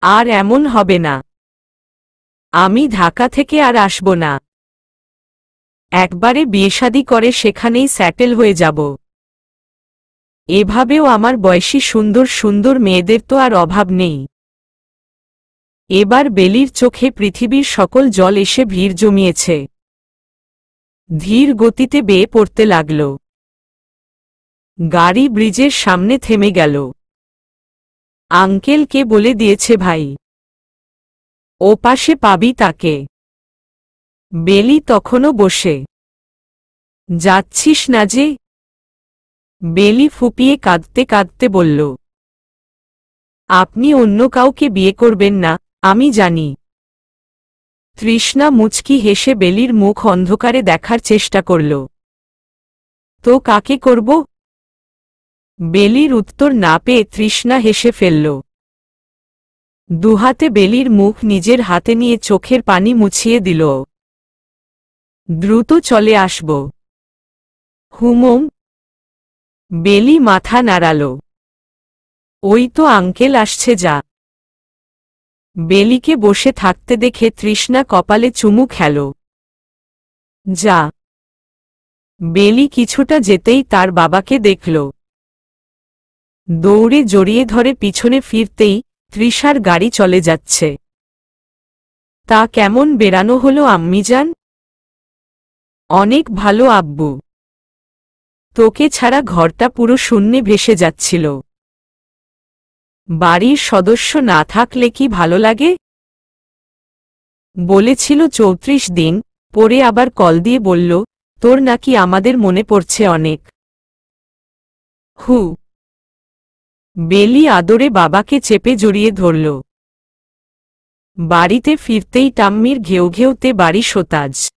[SPEAKER 1] আর এমন হবে না। আমি ঢাকা থেকে আর আসব না। একবারে বিয়েশাদি করে সেখানেই স্যাটেল হয়ে যাব। এভাবেও আমার বয়সী সুন্দর সুন্দর মেয়েদের তো আর অভাব নেই। এবার বেলির চোখে পৃথিবীর সকল জল এসে ভিড় জমিয়েছে। ধীর গতিতে বেয়ে পড়তে লাগল। গাড়ি ব্রিজের সামনে থেমে গেল। আঙ্কেলকে বলে দিয়েছে ভাই, ও পাশে পাবি তাকে। বেলি তখনও বসে। যাচ্ছিস না যে? বেলি ফুপিয়ে কাঁদতে কাঁদতে বলল, আপনি অন্য কাউকে বিয়ে করবেন না, আমি জানি। তৃষ্ণা মুচকি হেসে বেলির মুখ অন্ধকারে দেখার চেষ্টা করল। তো কাকে করব? বেলির উত্তর না পেয়ে তৃষ্ণা হেসে ফেলল। দুহাতে বেলির মুখ নিজের হাতে নিয়ে চোখের পানি মুছিয়ে দিল। দ্রুত চলে আসব। হুমম। বেলি মাথা নাড়াল। ওই তো আঙ্কেল আসছে, যা। বেলিকে বসে থাকতে দেখে তৃষ্ণা কপালে চুমু খেল। যা। বেলি কিছুটা যেতেই তার বাবাকে দেখল। দৌড়ে জড়িয়ে ধরে পিছনে ফিরতেই তৃষার গাড়ি চলে যাচ্ছে। তা কেমন বেড়ানো হলো আম্মিজান? অনেক ভালো আব্বু। তোকে ছাড়া ঘরটা পুরো শূন্যে ভেসে যাচ্ছিল। বাড়ির সদস্য না থাকলে কি ভালো লাগে? বলেছিল ৩৪ দিন, পরে আবার কল দিয়ে বলল, তোর নাকি আমাদের মনে পড়ছে অনেক। হু। বেলি আদরে বাবাকে চেপে জড়িয়ে ধরল। বাড়িতে ফিরতেই টাম্মির ঘেউ ঘেউতে বাড়ি সোতাজ।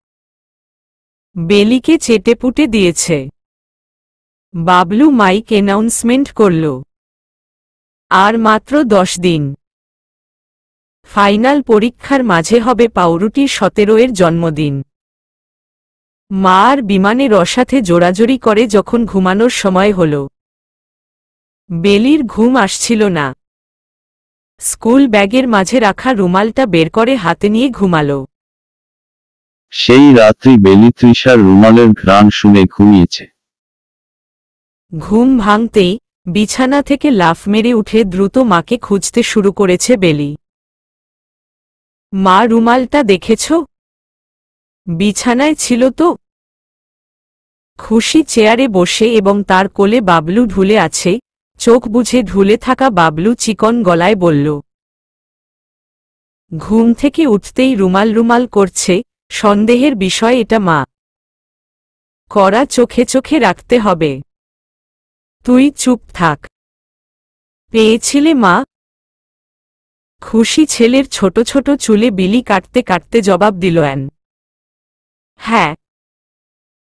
[SPEAKER 1] বেলিকে চেটেপুটে দিয়েছে। বাবলু মাইক অ্যানাউন্সমেন্ট করল, আর মাত্র ১০ দিন। ফাইনাল পরীক্ষার মাঝে হবে পাউরুটির ১৭ জন্মদিন। মা আর বিমানের রসাথে জোড়াজড়ি করে যখন ঘুমানোর সময় হল। বেলির ঘুম আসছিল না। স্কুল ব্যাগের মাঝে রাখা রুমালটা বের করে হাতে নিয়ে ঘুমাল।
[SPEAKER 2] সেই রাত্রি বেলি তৃষার রুমালের ঘ্রাণ শুনে ঘুমিয়েছে।
[SPEAKER 1] ঘুম ভাঙতেই বিছানা থেকে লাফ মেরে উঠে দ্রুত মাকে খুঁজতে শুরু করেছে বেলি। মা, রুমালটা দেখেছ? বিছানায় ছিল তো। খুশি চেয়ারে বসে এবং তার কোলে বাবলু ঢুলে আছে। চোখ বুঝে ঢুলে থাকা বাবলু চিকন গলায় বলল। ঘুম থেকে উঠতেই রুমাল রুমাল করছে, সন্দেহের বিষয় এটা মা। কড়া চোখে চোখে রাখতে হবে। তুই চুপ থাক। পেয়েছিলে মা? খুশি ছেলের ছোট ছোট চুলে বিলি কাটতে কাটতে জবাব দিল। হ্যাঁ।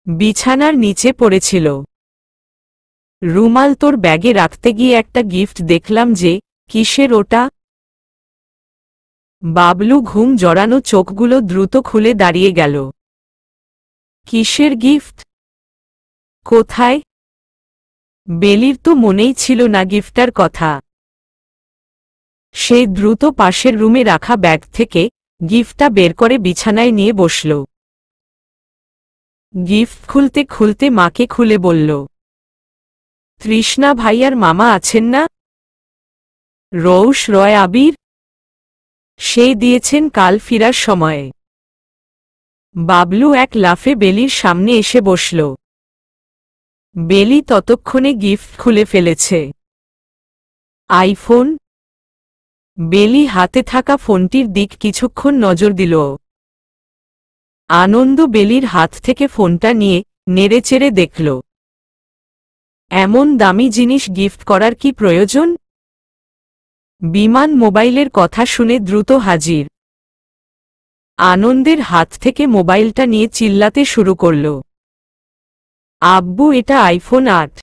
[SPEAKER 1] বিছানার নিচে পড়েছিল। রুমাল তোর ব্যাগে রাখতে গিয়ে একটা গিফট দেখলাম যে। কিসের ওটা? বাবলু ঘুম জড়ানো চোখগুলো দ্রুত খুলে দাঁড়িয়ে গেল। কিসের গিফট? কোথায়? বেলির তো মনেই ছিল না গিফটার কথা। সে দ্রুত পাশের রুমে রাখা ব্যাগ থেকে গিফটটা বের করে বিছানায় নিয়ে বসল। গিফট খুলতে খুলতে মাকে খুলে বলল, তৃষ্ণা ভাইয়ার মামা আছেন না? রৌশ রয় আবির। সেই দিয়েছেন কাল ফিরার সময়ে। বাবলু এক লাফে বেলির সামনে এসে বসল। বেলি ততক্ষণে গিফট খুলে ফেলেছে। আইফোন। বেলি হাতে থাকা ফোনটির দিক কিছুক্ষণ নজর দিল। আনন্দ বেলির হাত থেকে ফোনটা নিয়ে নেড়েচেড়ে দেখল। এমন দামি জিনিস গিফট করার কি প্রয়োজন? বিমান মোবাইলের কথা শুনে দ্রুত হাজির। আনন্দের হাত থেকে মোবাইলটা নিয়ে চিল্লাতে শুরু করল, আব্বু, এটা আইফোন ৮।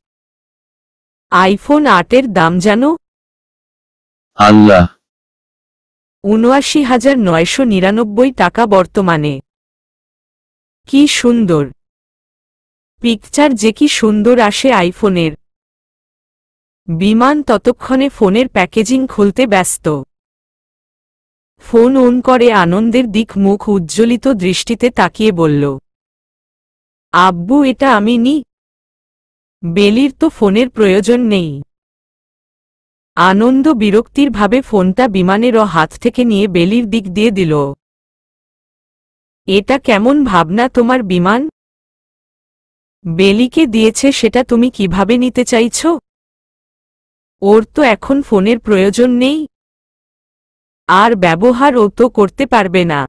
[SPEAKER 1] আইফোন ৮-এর দাম জানো?
[SPEAKER 2] আল্লাহ!
[SPEAKER 1] ৭৯,৯৯৯ টাকা বর্তমানে। কি সুন্দর পিকচার, যে কি সুন্দর আসে আইফোনের। বিমান ততক্ষণে ফোনের প্যাকেজিং খুলতে ব্যস্ত। ফোন অন করে আনন্দের দিক মুখ উজ্জ্বলিত দৃষ্টিতে তাকিয়ে বলল, আব্বু, এটা আমি নি। বেলির তো ফোনের প্রয়োজন নেই। আনন্দ বিরক্তির ভাবে ফোনটা বিমানের হাত থেকে নিয়ে বেলির দিক দিয়ে দিল। এটা কেমন ভাবনা তোমার বিমান? বেলিকে দিয়েছে সেটা তুমি কিভাবে নিতে চাইছ? ওর তো এখন ফোনের প্রয়োজন নেই, আর ব্যবহার ও তো করতে পারবে না।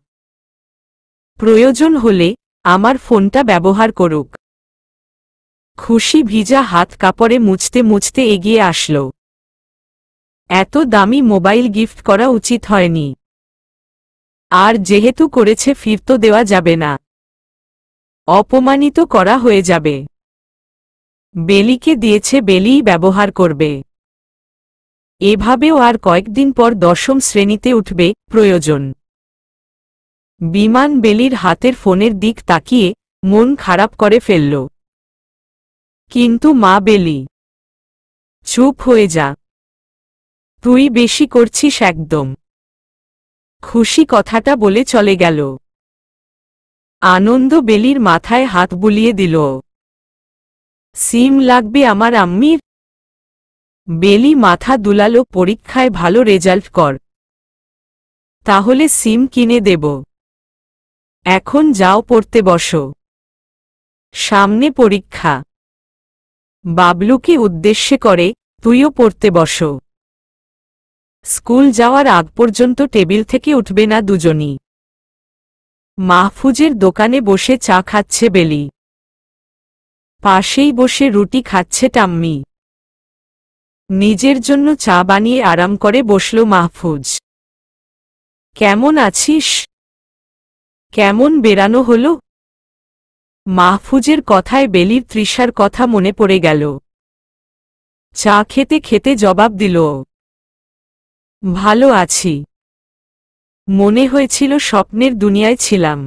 [SPEAKER 1] প্রয়োজন হলে আমার ফোনটা ব্যবহার করুক। খুশি ভিজা হাত কাপড়ে মুছতে মুছতে এগিয়ে আসল। এত দামি মোবাইল গিফট করা উচিত হয়নি, আর যেহেতু করেছে ফিরতো দেওয়া যাবে না, অপমানিত করা হয়ে যাবে। বেলিকে দিয়েছে, বেলিই ব্যবহার করবে। এভাবেও আর কয়েকদিন পর 10ম শ্রেণীতে উঠবে, প্রয়োজন। বিমান বেলির হাতের ফোনের দিক তাকিয়ে মন খারাপ করে ফেলল। কিন্তু মা বেলি, চুপ হয়ে যা, তুই বেশি করছিস একদম। খুশি কথাটা বলে চলে গেল। আনন্দ বেলির মাথায় হাত বুলিয়ে দিল। সিম লাগবে আমার আম্মির? বেলি মাথা দুলালো, পরীক্ষায় ভালো রেজাল্ট কর, তাহলে সিম কিনে দেব। এখন যাও পড়তে বসো, সামনে পরীক্ষা। বাবলুকে উদ্দেশ্যে করে, তুইও পড়তে বসো। স্কুল যাওয়ার আগ পর্যন্ত টেবিল থেকে উঠবে না দুজনই। মাহফুজের দোকানে বসে চা খাচ্ছে বেলি, পাশেই বসে রুটি খাচ্ছে টাম্মি। নিজের জন্য চা বানিয়ে আরাম করে বসল মাহফুজ। কেমন আছিস? কেমন বেড়ানো হলো? মাহফুজের কথায় বেলির তৃষার কথা মনে পড়ে গেল। চা খেতে খেতে জবাব দিল, ভালো আছি। মনে হয়েছিল স্বপ্নের দুনিয়ায় ছিলাম।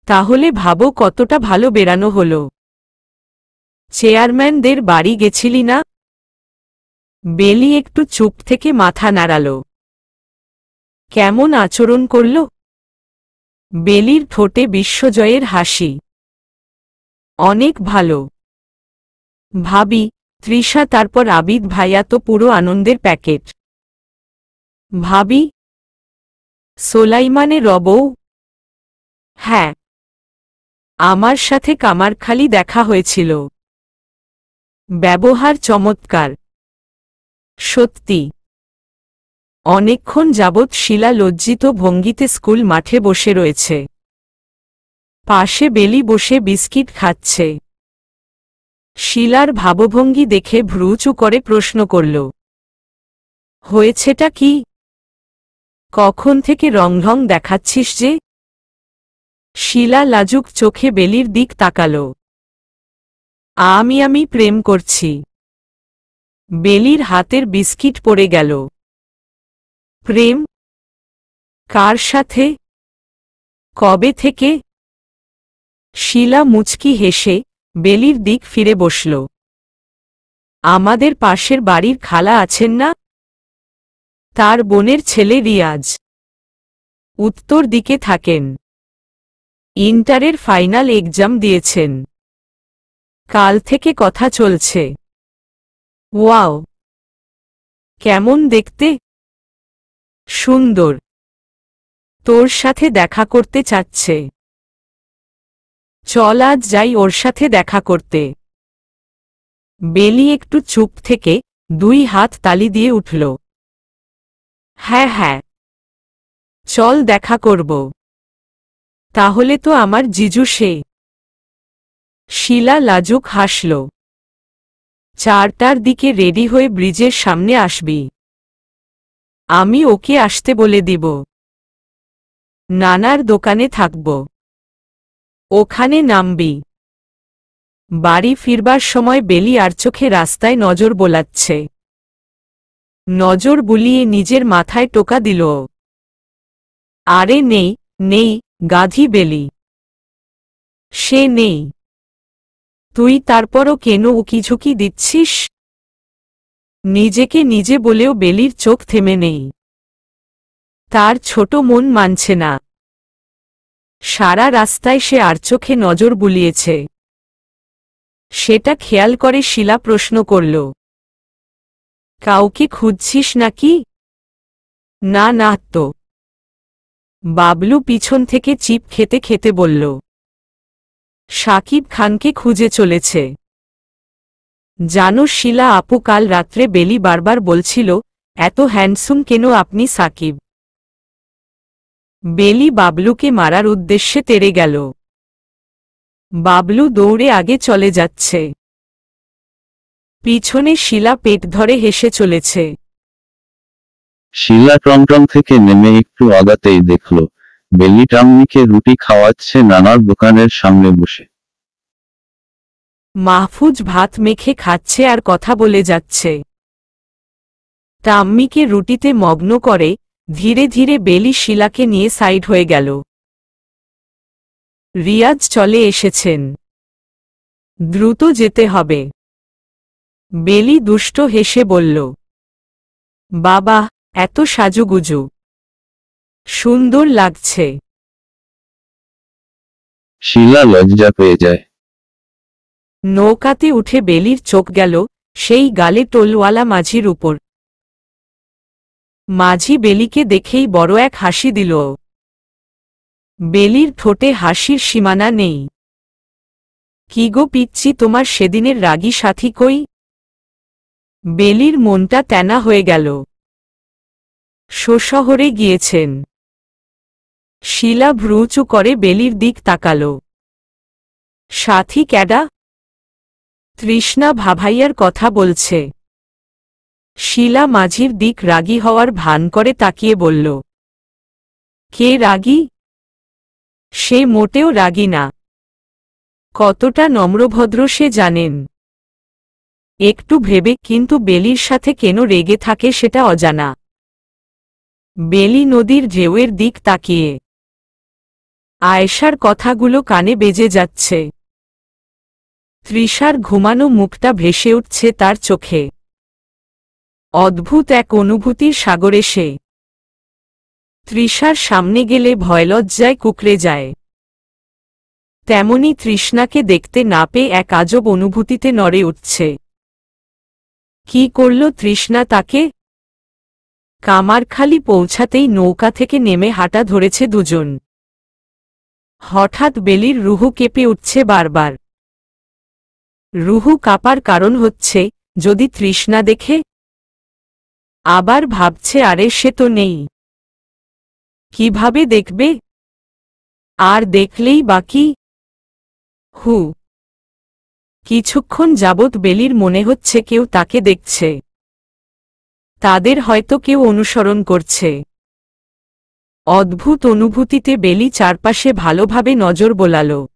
[SPEAKER 1] তাহলে ভাবো কতটা ভালো বেড়ানো হলো। চেয়ারম্যানদের বাড়ি গেছিলি না? বেলি একটু চুপ থেকে মাথা নাড়াল। কেমন আচরণ করল? বেলির ঠোঁটে বিশ্বজয়ের হাসি। অনেক ভালো। ভাবি, তৃষা, তারপর আবিদ ভাইয়া তো পুরো আনন্দের প্যাকেট। ভাবি, সোলাইমানে রবও? হ্যাঁ, আমার সাথে কামারখালি দেখা হয়েছিল। ব্যবহার চমৎকার। সত্যি। অনেকক্ষণ যাবৎ শিলা লজ্জিত ভঙ্গিতে স্কুল মাঠে বসে রয়েছে। পাশে বেলি বসে বিস্কিট খাচ্ছে। শিলার ভাবভঙ্গি দেখে ভ্রুচু করে প্রশ্ন করল, হয়েছেটা কি? কখন থেকে রং দেখাচ্ছিস যে? শিলা লাজুক চোখে বেলির দিক তাকাল। আমি প্রেম করছি। বেলির হাতের বিস্কিট পড়ে গেল। প্রেম? কার সাথে? কবে থেকে? শিলা মুচকি হেসে বেলির দিক ফিরে বসল। আমাদের পাশের বাড়ির খালা আছেন না, তার বোনের ছেলে রিয়াজ উত্তর দিকে থাকেন। ইন্টারের ফাইনাল এক্সাম দিয়েছেন। কাল থেকে কথা চলছে। ওয়াও, কেমন দেখতে? সুন্দর। তোর সাথে দেখা করতে চাচ্ছে। চল আজ যাই ওর সাথে দেখা করতে। বেলি একটু চুপ থেকে 2 হাত তালি দিয়ে উঠল। হ্যাঁ হ্যাঁ, চল দেখা করব। তাহলে তো আমার জিজু সে। শিলা লাজুক হাসল। 4টার দিকে রেডি হয়ে ব্রিজের সামনে আসবি। আমি ওকে আসতে বলে দিব। নানার দোকানে থাকব, ওখানে নামবি। বাড়ি ফিরবার সময় বেলি আর চোখে রাস্তায় নজর বোলাচ্ছে। নজর বুলিয়ে নিজের মাথায় টোকা দিল। আরে নেই নেই, গাধি বেলি। সে নেই। তুই তারপরও কেন উকিঝুঁকি দিচ্ছিস? নিজেকে নিজে বলেও বেলির চোখ থেমে নেই। তার ছোট মন মানছে না। সারা রাস্তায় সে আর চোখে নজর বুলিয়েছে। সেটা খেয়াল করে শিলা প্রশ্ন করল, কাউকে খুঁজছিস নাকি? না না তো। বাবলু পিছন থেকে চিপ খেতে খেতে বলল। সাকিব খানকে খুঁজে চলেছে। জানো শিলা আপু, কাল রাত্রে বেলি বারবার বলছিল, এত হ্যান্ডসাম কেন আপনি সাকিব? বেলি বাবলুকে মারার উদ্দেশ্যে তেড়ে গেল। বাবলু দৌড়ে আগে চলে যাচ্ছে। পিছনে শিলা পেট ধরে হেসে চলেছে।
[SPEAKER 2] শিলা টমটম থেকে নেমে একটু আগাতেই দেখল বেলি টাম্মিকে রুটি খাওয়াচ্ছে নানার দোকানের সামনে বসে।
[SPEAKER 1] মাহফুজ ভাত মেখে খাচ্ছে আর কথা বলে যাচ্ছে। টাম্মিকে রুটিতে মগ্ন করে ধীরে ধীরে বেলি শিলাকে নিয়ে সাইড হয়ে গেল। রিয়াজ চলে এসেছেন। দ্রুত যেতে হবে। বেলি দুষ্ট হেসে বলল। বাবা, এত সাজুগুজু সুন্দর লাগছে।
[SPEAKER 2] শিলা লজ্জা পেয়ে যায়।
[SPEAKER 1] নৌকাতে উঠে বেলির চোখ গেল সেই গালে টোলওয়ালা মাঝির উপর। মাঝি বেলিকে দেখেই বড় এক হাসি দিল। বেলির ঠোঁটে হাসির সীমানা নেই। কি গো পিচ্চি, তোমার সেদিনের রাগী সাথী কই? বেলির মনটা তেনা হয়ে গেল। শহরে গিয়েছেন। শিলা ভ্রুচু করে বেলির দিক তাকাল। সাথী ক্যাডা? তৃষ্ণা ভাভাইয়ার কথা বলছে। শিলা মাঝির দিক রাগী হওয়ার ভান করে তাকিয়ে বলল। কে রাগী? সে মোটেও রাগী না। কতটা নম্রভদ্র সে জানেন। একটু ভেবে কিন্তু বেলির সাথে কেন রেগে থাকে সেটা অজানা। বেলি নদীর ঢেউয়ের দিক তাকিয়ে। আয়েশার কথাগুলো কানে বেজে যাচ্ছে। তৃষার ঘুমানো মুখটা ভেসে উঠছে তার চোখে। অদ্ভুত এক অনুভূতির সাগরে সে। তৃষার সামনে গেলে ভয়লজ্জায় কুকড়ে যায়। তেমনি তৃষ্ণাকে দেখতে না পেয়ে এক আজব অনুভূতিতে নড়ে উঠছে। কি করল তৃষ্ণা তাকে? কামারখালি পৌঁছাতেই নৌকা থেকে নেমে হাঁটা ধরেছে দুজন। হঠাৎ বেলির রুহু কেঁপে উঠছে বারবার। রুহু কাঁপার কারণ হচ্ছে, যদি তৃষ্ণা দেখে? আবার ভাবছে আরে সে তো নেই। কিভাবে দেখবে? আর দেখলেই বাকি। কিছুক্ষণ যাবৎ বেলির মনে হচ্ছে কেউ তাকে দেখছে। তাদের হয়তো কেউ অনুসরণ করছে। অদ্ভুত অনুভূতিতে বেলি চারপাশে ভালোভাবে নজর বোলাল।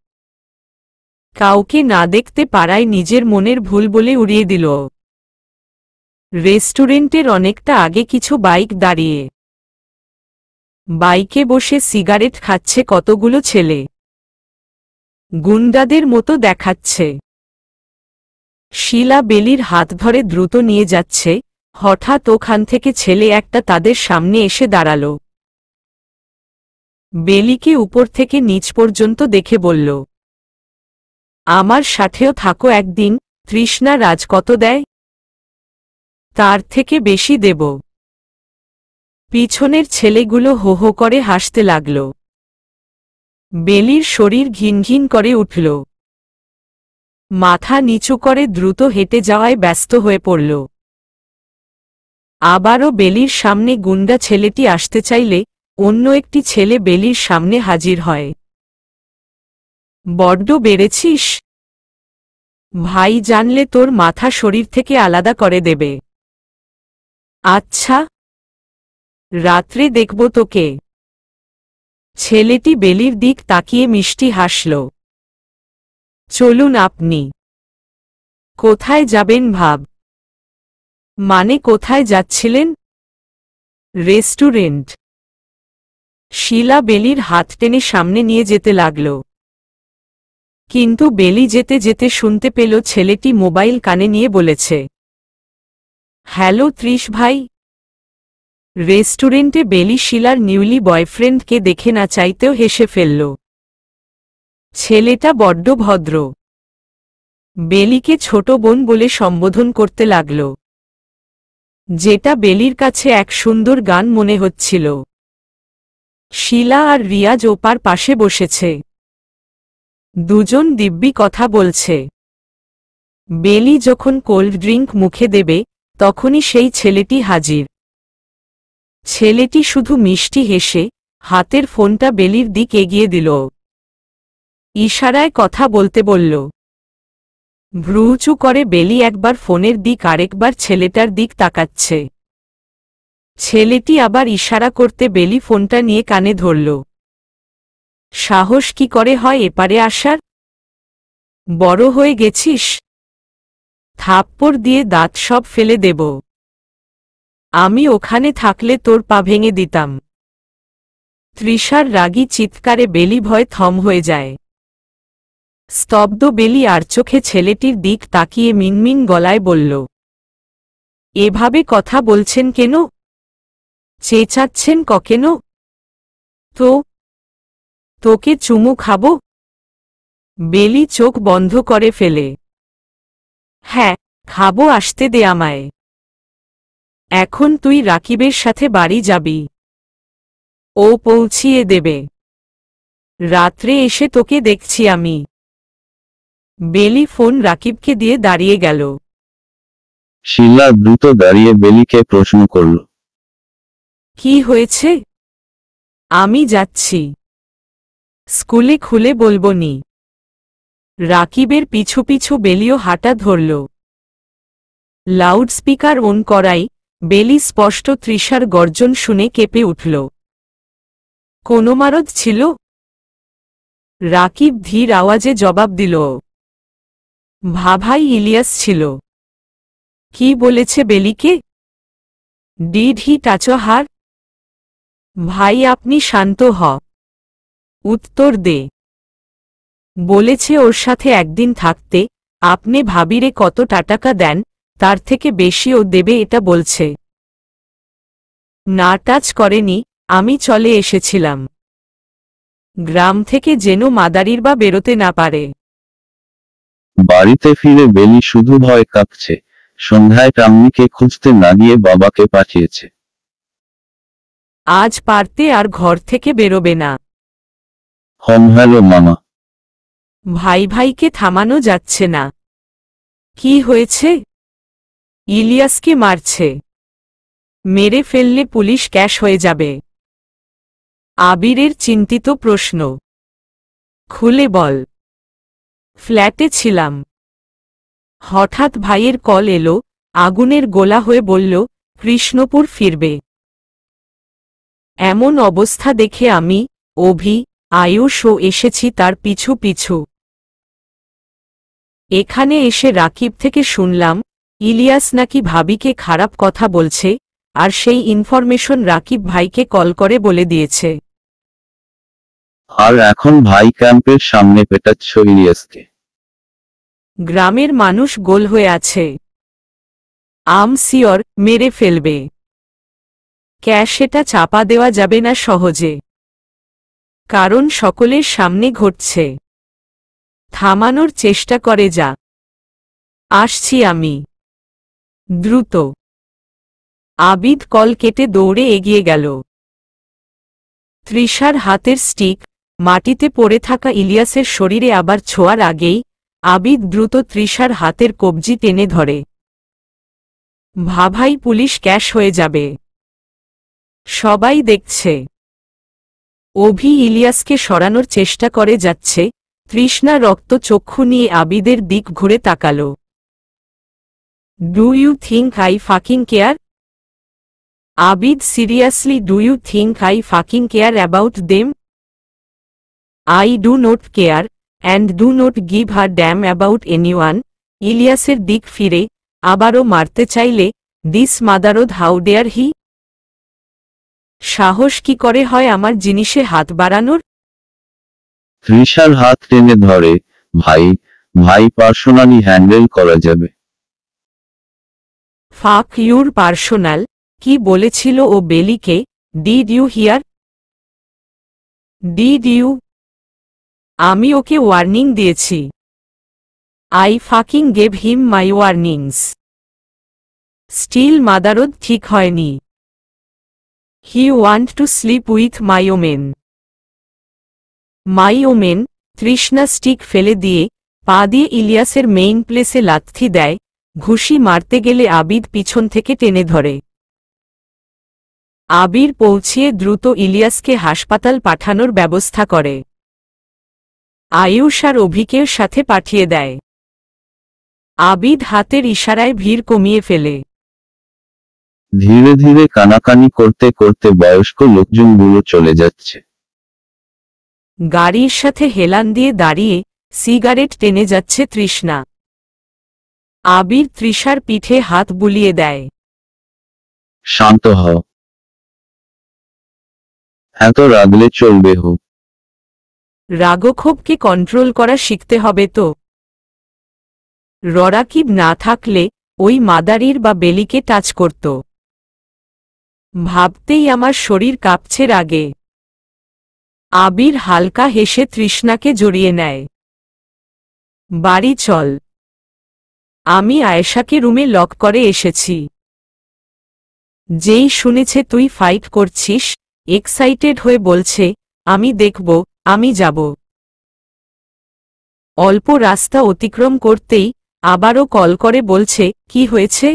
[SPEAKER 1] কাউকে না দেখতে পারায় নিজের মনের ভুল বলে উড়িয়ে দিল। রেস্টুরেন্টের অনেকটা আগে কিছু বাইক দাঁড়িয়ে। বাইকে বসে সিগারেট খাচ্ছে কতগুলো ছেলে। গুন্ডাদের মতো দেখাচ্ছে। শিলা বেলির হাত ধরে দ্রুত নিয়ে যাচ্ছে। হঠাৎ ওখান থেকে ছেলে একটা তাদের সামনে এসে দাঁড়াল। বেলিকে উপর থেকে নিচ পর্যন্ত দেখে বলল, আমার সাথেও থাকো একদিন। তৃষ্ণা রাজ কত দেয়? তার থেকে বেশি দেব। পিছনের ছেলেগুলো হো হো করে হাসতে লাগল। বেলির শরীর ঘিনঘিন করে উঠল। মাথা নিচু করে দ্রুত হেঁটে যাওয়ায় ব্যস্ত হয়ে পড়ল। আবারও বেলির সামনে গুন্ডা ছেলেটি আসতে চাইলে অন্য একটি ছেলে বেলির সামনে হাজির হয়। বড্ড বেড়েছিস ভাই, জানলে তোর মাথা শরীর থেকে আলাদা করে দেবে। আচ্ছা, রাত্রে দেখব তোকে। ছেলেটি বেলির দিক তাকিয়ে মিষ্টি হাসল। চলুন আপনি। কোথায় যাবেন ভাব? মানে কোথায় যাচ্ছিলেন? রেস্টুরেন্ট। শিলা বেলির হাত টেনে সামনে নিয়ে যেতে লাগল। কিন্তু বেলি যেতে যেতে শুনতে পেল ছেলেটি মোবাইল কানে নিয়ে বলেছে, হ্যালো ত্রিশ ভাই। রেস্টুরেন্টে বেলি শিলার নিউলি বয়ফ্রেন্ডকে দেখে না চাইতেও হেসে ফেলল। ছেলেটা বড্ড ভদ্র। বেলিকে ছোট বোন বলে সম্বোধন করতে লাগল। যেটা বেলির কাছে এক সুন্দর গান মনে হচ্ছিল। শিলা আর রিয়াজ ওপার পাশে বসেছে। দুজন দিব্যি কথা বলছে। বেলি যখন কোল্ড ড্রিঙ্ক মুখে দেবে তখনই সেই ছেলেটি হাজির। ছেলেটি শুধু মিষ্টি হেসে হাতের ফোনটা বেলির দিক এগিয়ে দিল। ইশারায় কথা বলতে বলল। ভ্রু উঁচু করে বেলি একবার ফোনের দিক আরেকবার ছেলেটার দিক তাকাচ্ছে। ছেলেটি আবার ইশারা করতে বেলি ফোনটা নিয়ে কানে ধরল। সাহস কি করে হয় এপারে আসার? বড় হয়ে গেছিস? থাপ্পড় দিয়ে দাঁত সব ফেলে দেব। আমি ওখানে থাকলে তোর পা ভেঙে দিতাম। তৃষার রাগী চিৎকারে বেলি ভয় থম হয়ে যায়। স্তব্ধ বেলি আর চোখে ছেলেটির দিক তাকিয়ে মিনমিন গলায় বলল, এভাবে কথা বলছেন কেন? চেঁচাচ্ছেন কেন? তোকে চুমু খাবো? বেলি চোখ বন্ধ করে ফেলে। হ্যাঁ, খাবো, আসতে দে আমায়। এখন তুই রাকিবের সাথে বাড়ি যাবি। ও পৌঁছিয়ে দেবে। রাত্রে এসে তোকে দেখছি আমি। বেলি ফোন রাকিবকে দিয়ে দাঁড়িয়ে গেল।
[SPEAKER 2] শিলা দ্রুত দাঁড়িয়ে বেলিকে প্রশ্ন করল,
[SPEAKER 1] কি হয়েছে? আমি যাচ্ছি। স্কুলে খুলে বলবো নি। রাকিবের পিছু পিছু বেলিও হাঁটা ধরল। লাউডস্পিকার অন করাই বেলি স্পষ্ট তৃষার গর্জন শুনে কেঁপে উঠল। কোনো মারদ ছিল? রাকিব ধীর আওয়াজে জবাব দিল, ভাই ইলিয়াস ছিল। কি বলেছে বেলিকে? ডিড হি টাচ হার? ভাই আপনি শান্ত হ। উত্তর দে। বলেছে ওর সাথে একদিন থাকতে। আপনি ভাবিরে কত টাকা দেন, তার থেকে বেশি ও দেবে এটা বলছে। না টাচ করেনি, আমি চলে এসেছিলাম। গ্রাম থেকে যেন মাদারির বা বেরোতে না পারে।
[SPEAKER 2] বাড়িতে ফিরে বেলি শুধু ভয় কাঁপছে। সন্ধ্যায় টাম্মিকে খুঁজতে না গিয়ে বাবাকে পাঠিয়েছে।
[SPEAKER 1] আজ পারতে আর ঘর থেকে বেরোবে না।
[SPEAKER 2] হ্যালো মামা।
[SPEAKER 1] ভাইকে থামানো যাচ্ছে না। কি হয়েছে? ইলিয়াসকে মারছে। মেরে ফেললে পুলিশ ক্যাশ হয়ে যাবে। আবিরের চিন্তিত প্রশ্ন। খুলে বল। ফ্ল্যাটে ছিলাম। হঠাৎ ভাইয়ের কল এলো, আগুনের গোলা হয়ে বলল কৃষ্ণপুর ফিরবে। এমন অবস্থা দেখে আমি, অভি, আয়ুষও এসেছি তার পিছু পিছু। এখানে এসে রাকিব থেকে শুনলাম ইলিয়াস নাকি ভাবিকে খারাপ কথা বলছে, আর সেই ইনফরমেশন রাকিব ভাইকে কল করে বলে দিয়েছে।
[SPEAKER 2] আর এখন ভাই ক্যাম্পের সামনে পেটাচ্ছ ইলিয়াসকে।
[SPEAKER 1] গ্রামের মানুষ গোল হয়ে আছে। সিওর মেরে ফেলবে। ক্যাশ এটা চাপা দেওয়া যাবে না সহজে। কারণ সকলের সামনে ঘটছে। থামানোর চেষ্টা করে যা। আসছি আমি। দ্রুত। আবিদ কল কেটে দৌড়ে এগিয়ে গেল। তৃষার হাতের স্টিক মাটিতে পড়ে থাকা ইলিয়াসের শরীরে আবার ছোঁয়ার আগেই আবিদ দ্রুত তৃষার হাতের কবজি টেনে ধরে। ভাই পুলিশ ক্যাশ হয়ে যাবে। সবাই দেখছে। অভি ইলিয়াসকে সরানোর চেষ্টা করে যাচ্ছে। তৃষ্ণা রক্ত চক্ষু নিয়ে আবিদের দিক ঘুরে তাকাল। Do you think I fucking care? Abid seriously, do you think I fucking care about them? I do not care and do not give her damn about anyone. ইলিয়াসের দিক ফিরে আবারও মারতে চাইলে, দিস মাদারোদ হাউ ডেয়ার হি? সাহস কি করে হয় আমার জিনিসে হাত বাড়ানোর?
[SPEAKER 2] তৃষার হাত টেনে ধরে, ভাই পার্সোনালি হ্যান্ডেল করা যাবে।
[SPEAKER 1] ফাক ইউর পার্সোনাল। কি বলেছিল ও বেলিকে? Did you hear? Did you? আমি ওকে ওয়ার্নিং দিয়েছি। I fucking gave him my warnings. Still মাদারদ ঠিক হয়নি। He want to sleep with my women. My women. তৃষ্ণা স্টিক ফেলে দিয়ে পা দিয়ে ইলিয়াসের মেইন প্লেসে লাথি দেয়। ঘুষি মারতে গেলে আবিদ পিছন থেকে টেনে ধরে। আবির পৌঁছিয়ে দ্রুত ইলিয়াসকে হাসপাতাল পাঠানোর ব্যবস্থা করে। আয়ুষ আর অভিকের সাথে পাঠিয়ে দেয়। আবিদ হাতের ইশারায় ভিড় কমিয়ে ফেলে।
[SPEAKER 2] ধীরে ধীরে কানাকানি করতে করতে বয়স্ক লোকজনগুলো চলে যাচ্ছে।
[SPEAKER 1] গাড়ির সাথে হেলান দিয়ে দাঁড়িয়ে সিগারেট টেনে যাচ্ছে তৃষ্ণা। আবির তৃষার পিঠে হাত বুলিয়ে দেয়।
[SPEAKER 2] শান্ত হও। এত রাগলে চলবে হো।
[SPEAKER 1] রাগক্ষোভকে কন্ট্রোল করা শিখতে হবে তো। ররাকিব না থাকলে ওই মাদারির বা বেলিকে টাচ করত। ভাবতেই আমার শরীর কাঁপছে রাগে। আবির হালকা হেসে তৃষ্ণাকে জড়িয়ে নেয়। বাড়ি চল। আমি আয়েশাকে রুমে লক করে এসেছি। যেই শুনেছে তুই ফাইট করছিস, এক্সাইটেড হয়ে বলছে, আমি দেখব, আমি যাব। অল্প রাস্তা অতিক্রম করতেই আবারও কল করে বলছে, কি হয়েছে?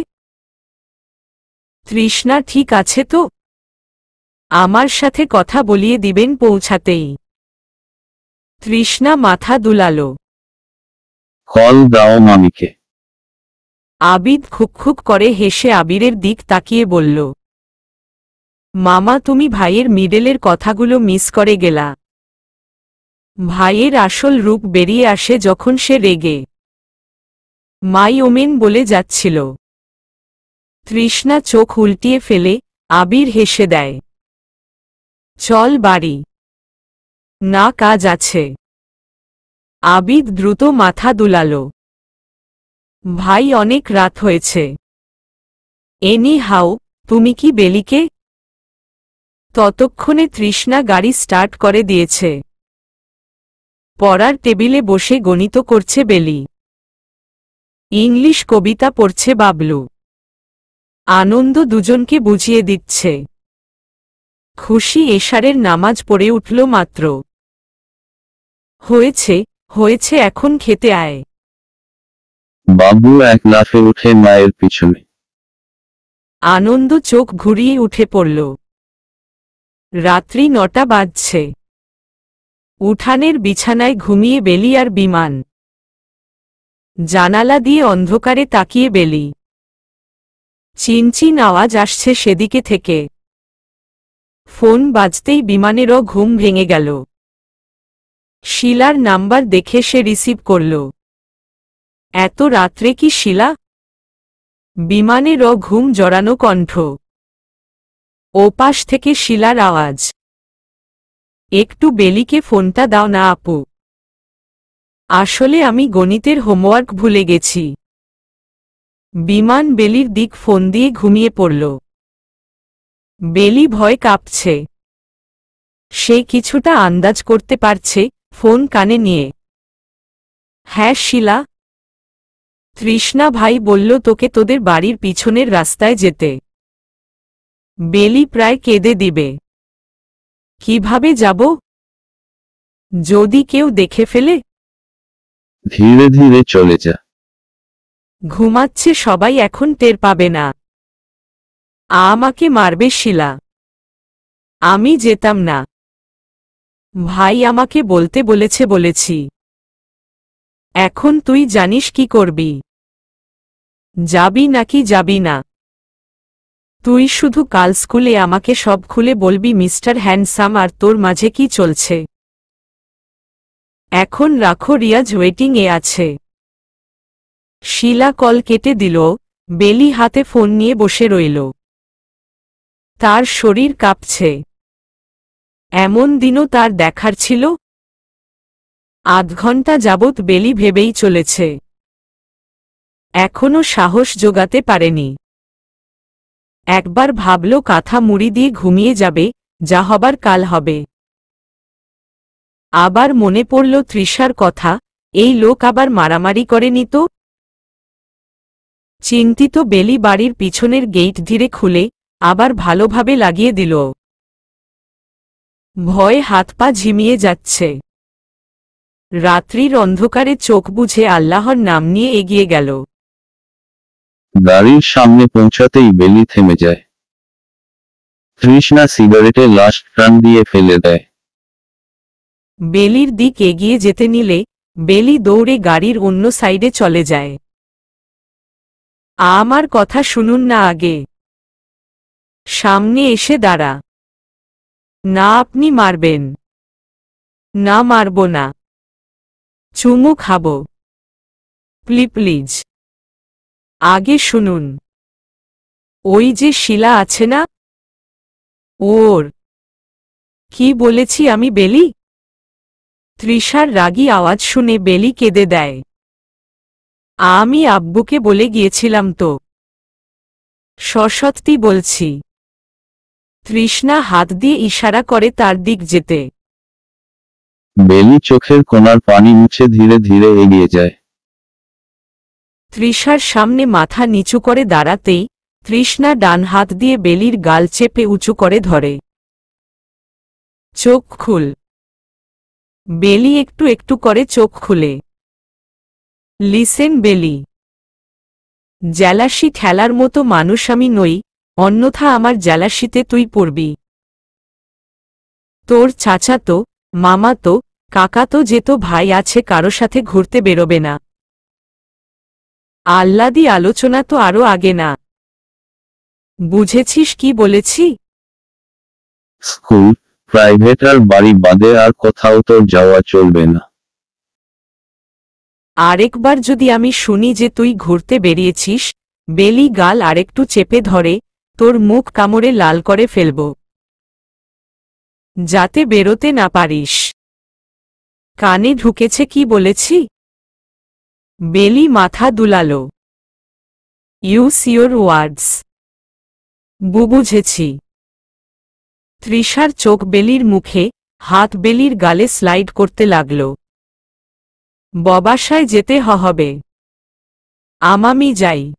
[SPEAKER 1] তৃষ্ণা ঠিক আছে তো? আমার সাথে কথা বলিয়ে দিবেন পৌঁছাতেই। তৃষ্ণা মাথা দুলালো।
[SPEAKER 2] কল দাও মামিকে।
[SPEAKER 1] আবিদ খুকখুক করে হেসে আবিরের দিক তাকিয়ে বলল, মামা তুমি ভাইয়ের মিডেলের কথাগুলো মিস করে গেলা। ভাইয়ের আসল রূপ বেরিয়ে আসে যখন সে রেগে মাই ওমেন বলে যাচ্ছিল। তৃষ্ণা চোখ উল্টিয়ে ফেলে আবির হেসে দেয়। চল বাড়ি। না কাজ আছে। আবিদ দ্রুত মাথা দুলালো। ভাই অনেক রাত হয়েছে। এনি হাউ, তুমি কি বেলিকে? ততক্ষণে তৃষ্ণা গাড়ি স্টার্ট করে দিয়েছে। পড়ার টেবিলে বসে গণিত করছে বেলি। ইংলিশ কবিতা পড়ছে বাবলু। আনন্দ দুজনকে বুঝিয়ে দিচ্ছে। খুশি এশারের নামাজ পড়ে উঠল মাত্র। হয়েছে হয়েছে, এখন খেতে আয়।
[SPEAKER 2] বাবু এক লাফে উঠে মায়ের পিছনে।
[SPEAKER 1] আনন্দ চোখ ঘুরিয়ে উঠে পড়ল। রাত্রি 9টা বাজছে। উঠানের বিছানায় ঘুমিয়ে বেলি আর বিমান। জানালা দিয়ে অন্ধকারে তাকিয়ে বেলি। চিনচিন আওয়াজ আসছে সেদিকে থেকে। ফোন বাজতেই বিমানেরও ঘুম ভেঙে গেল। শিলার নাম্বার দেখে সে রিসিভ করল। এত রাত্রে কি শিলা? বিমানেরও ঘুম জড়ানো কণ্ঠ। ওপাশ থেকে শিলার আওয়াজ, একটু বেলিকে ফোনটা দাও না আপু। আসলে আমি গণিতের হোমওয়ার্ক ভুলে গেছি। বিমান বেলির দিক ফোন দিয়ে ঘুমিয়ে পড়ল। বেলি ভয় কাঁপছে। সে কিছুটা আন্দাজ করতে পারছে ফোন কানে নিয়ে। হ্যাঁ শিলা। তৃষ্ণা ভাই বলল তোকে তোদের বাড়ির পিছনের রাস্তায় যেতে। বেলি প্রায় কেঁদে দিবে। কিভাবে যাব? যদি কেউ দেখে ফেলে?
[SPEAKER 2] ধীরে ধীরে চলে যা।
[SPEAKER 1] ঘুমাচ্ছে সবাই, এখন টের পাবে না। আমাকে মারবে শিলা। আমি যেতাম না। ভাই আমাকে বলতে বলেছি। এখন তুই জানিস কি করবি। যাবি নাকি যাবি না? তুই শুধু কাল স্কুলে আমাকে সব খুলে বলবি মিস্টার হ্যান্ডসাম, আর তোর মাঝে কি চলছে। এখন রাখো, রিয়াজ ওয়েটিং এ আছে। শিলা কল কেটে দিল। বেলি হাতে ফোন নিয়ে বসে রইল। তার শরীর কাঁপছে। এমন দিনও তার দেখার ছিল? আধ ঘন্টা যাবৎ বেলি ভেবেই চলেছে। এখনো সাহস জোগাতে পারেনি। একবার ভাবল কাঁথা মুড়ি দিয়ে ঘুমিয়ে যাবে, যা হবার কাল হবে। আবার মনে পড়ল তৃষার কথা, এই লোক আবার মারামারি করেনি তো? চিন্তিত বেলি বাড়ির পিছনের গেট ধীরে খুলে আবার ভালোভাবে লাগিয়ে দিল। ভয়ে হাত পা ঝিমিয়ে যাচ্ছে। রাত্রির অন্ধকারে চোখ বুঝে আল্লাহর নাম নিয়ে এগিয়ে গেল।
[SPEAKER 2] গাড়ির সামনে পৌঁছাতেই বেলি থেমে যায়। তৃষ্ণা সিগারেটে লাস্ট টান দিয়ে ফেলে দেয়।
[SPEAKER 1] বেলির দিক এগিয়ে যেতে নিলে বেলি দৌড়ে গাড়ির অন্য সাইডে চলে যায়। আমার কথা শুনুন না আগে। সামনে এসে দাঁড়া। না আপনি মারবেন। না মারব না। চুমু খাব। প্লিজ আগে শুনুন। ওই যে শিলা আছে না, ওর। কি বলেছি আমি বেলি? তৃষার রাগী আওয়াজ শুনে বেলি কেঁদে দেয়। আমি আব্বুকে বলে গিয়েছিলাম তো। সশক্তি বলছি। তৃষ্ণা হাত দিয়ে ইশারা করে তার দিক যেতে।
[SPEAKER 2] বেলি চোখের কোণার পানি মুছে ধীরে ধীরে এগিয়ে যায়।
[SPEAKER 1] তৃষার সামনে মাথা নিচু করে দাঁড়াতেই তৃষ্ণা ডান হাত দিয়ে বেলির গাল চেপে উঁচু করে ধরে। চোখ খুল। বেলি একটু একটু করে চোখ খুলে। লিসেন বেলি, জেলাসি খেলার মতো মানুষ আমি নই, অন্যথা আমার জেলাসিতে তুই পড়বি। তোর চাচাতো, মামাতো, কাকাতো যেতো ভাই আছে কারো সাথে ঘুরতে বেরোবে না। আহ্লাদি আলোচনা তো আরো আগে না। বুঝেছিস কি বলেছি?
[SPEAKER 2] স্কুল, প্রাইভেট আর বাড়ি বাদে আর কোথাও তোর যাওয়া চলবে না।
[SPEAKER 1] আরেকবার যদি আমি শুনি যে তুই ঘুরতে বেরিয়েছিস, বেলি গাল আরেকটু চেপে ধরে তোর মুখ কামড়ে লাল করে ফেলব। যাতে বেরোতে না পারিস। কানে ঢুকেছে কি বলেছি? বেলি মাথা দুলালো। Use your words. বুঝেছি। তৃষার চোখ বেলির মুখে, হাত বেলির গালে স্লাইড করতে লাগল। বাসায় যেতে হবে। আমি যাই।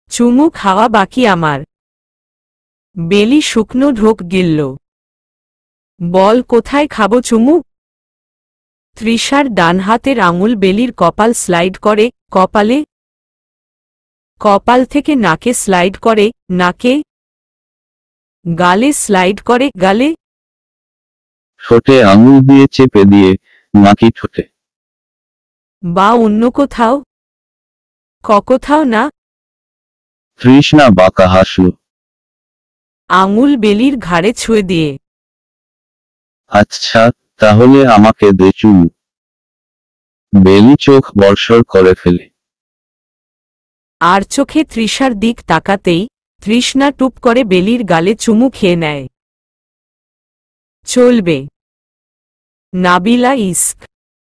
[SPEAKER 1] চুমু খাওয়া বাকি আমার। বেলি শুকনো ঢোক গিলল। বল কোথায় খাবো চুমু? তৃষার ডান হাতের আঙুল বেলির কপাল স্লাইড করে, কপালে। কপাল থেকে নাকে স্লাইড করে, নাকে। গালে স্লাইড করে, গালে।
[SPEAKER 2] ঠোঁটে আঙুল দিয়ে চেপে দিয়ে, নাকি ঠোঁটে।
[SPEAKER 1] বা অন্য কোথাও? কোথাও না।
[SPEAKER 2] তৃষ্ণা বাঁকা হাসল।
[SPEAKER 1] আঙুল বেলির ঘাড়ে ছুঁয়ে দিয়ে।
[SPEAKER 2] আচ্ছা, তাহলে আমাকে দে চুমু। বেলি চোখ বর্ষর করে ফেলে।
[SPEAKER 1] আর চোখে তৃষার দিক তাকাতেই তৃষ্ণা টুপ করে বেলির গালে চুমু খেয়ে নেয়। চলবে। নাবিলা ইস্ক।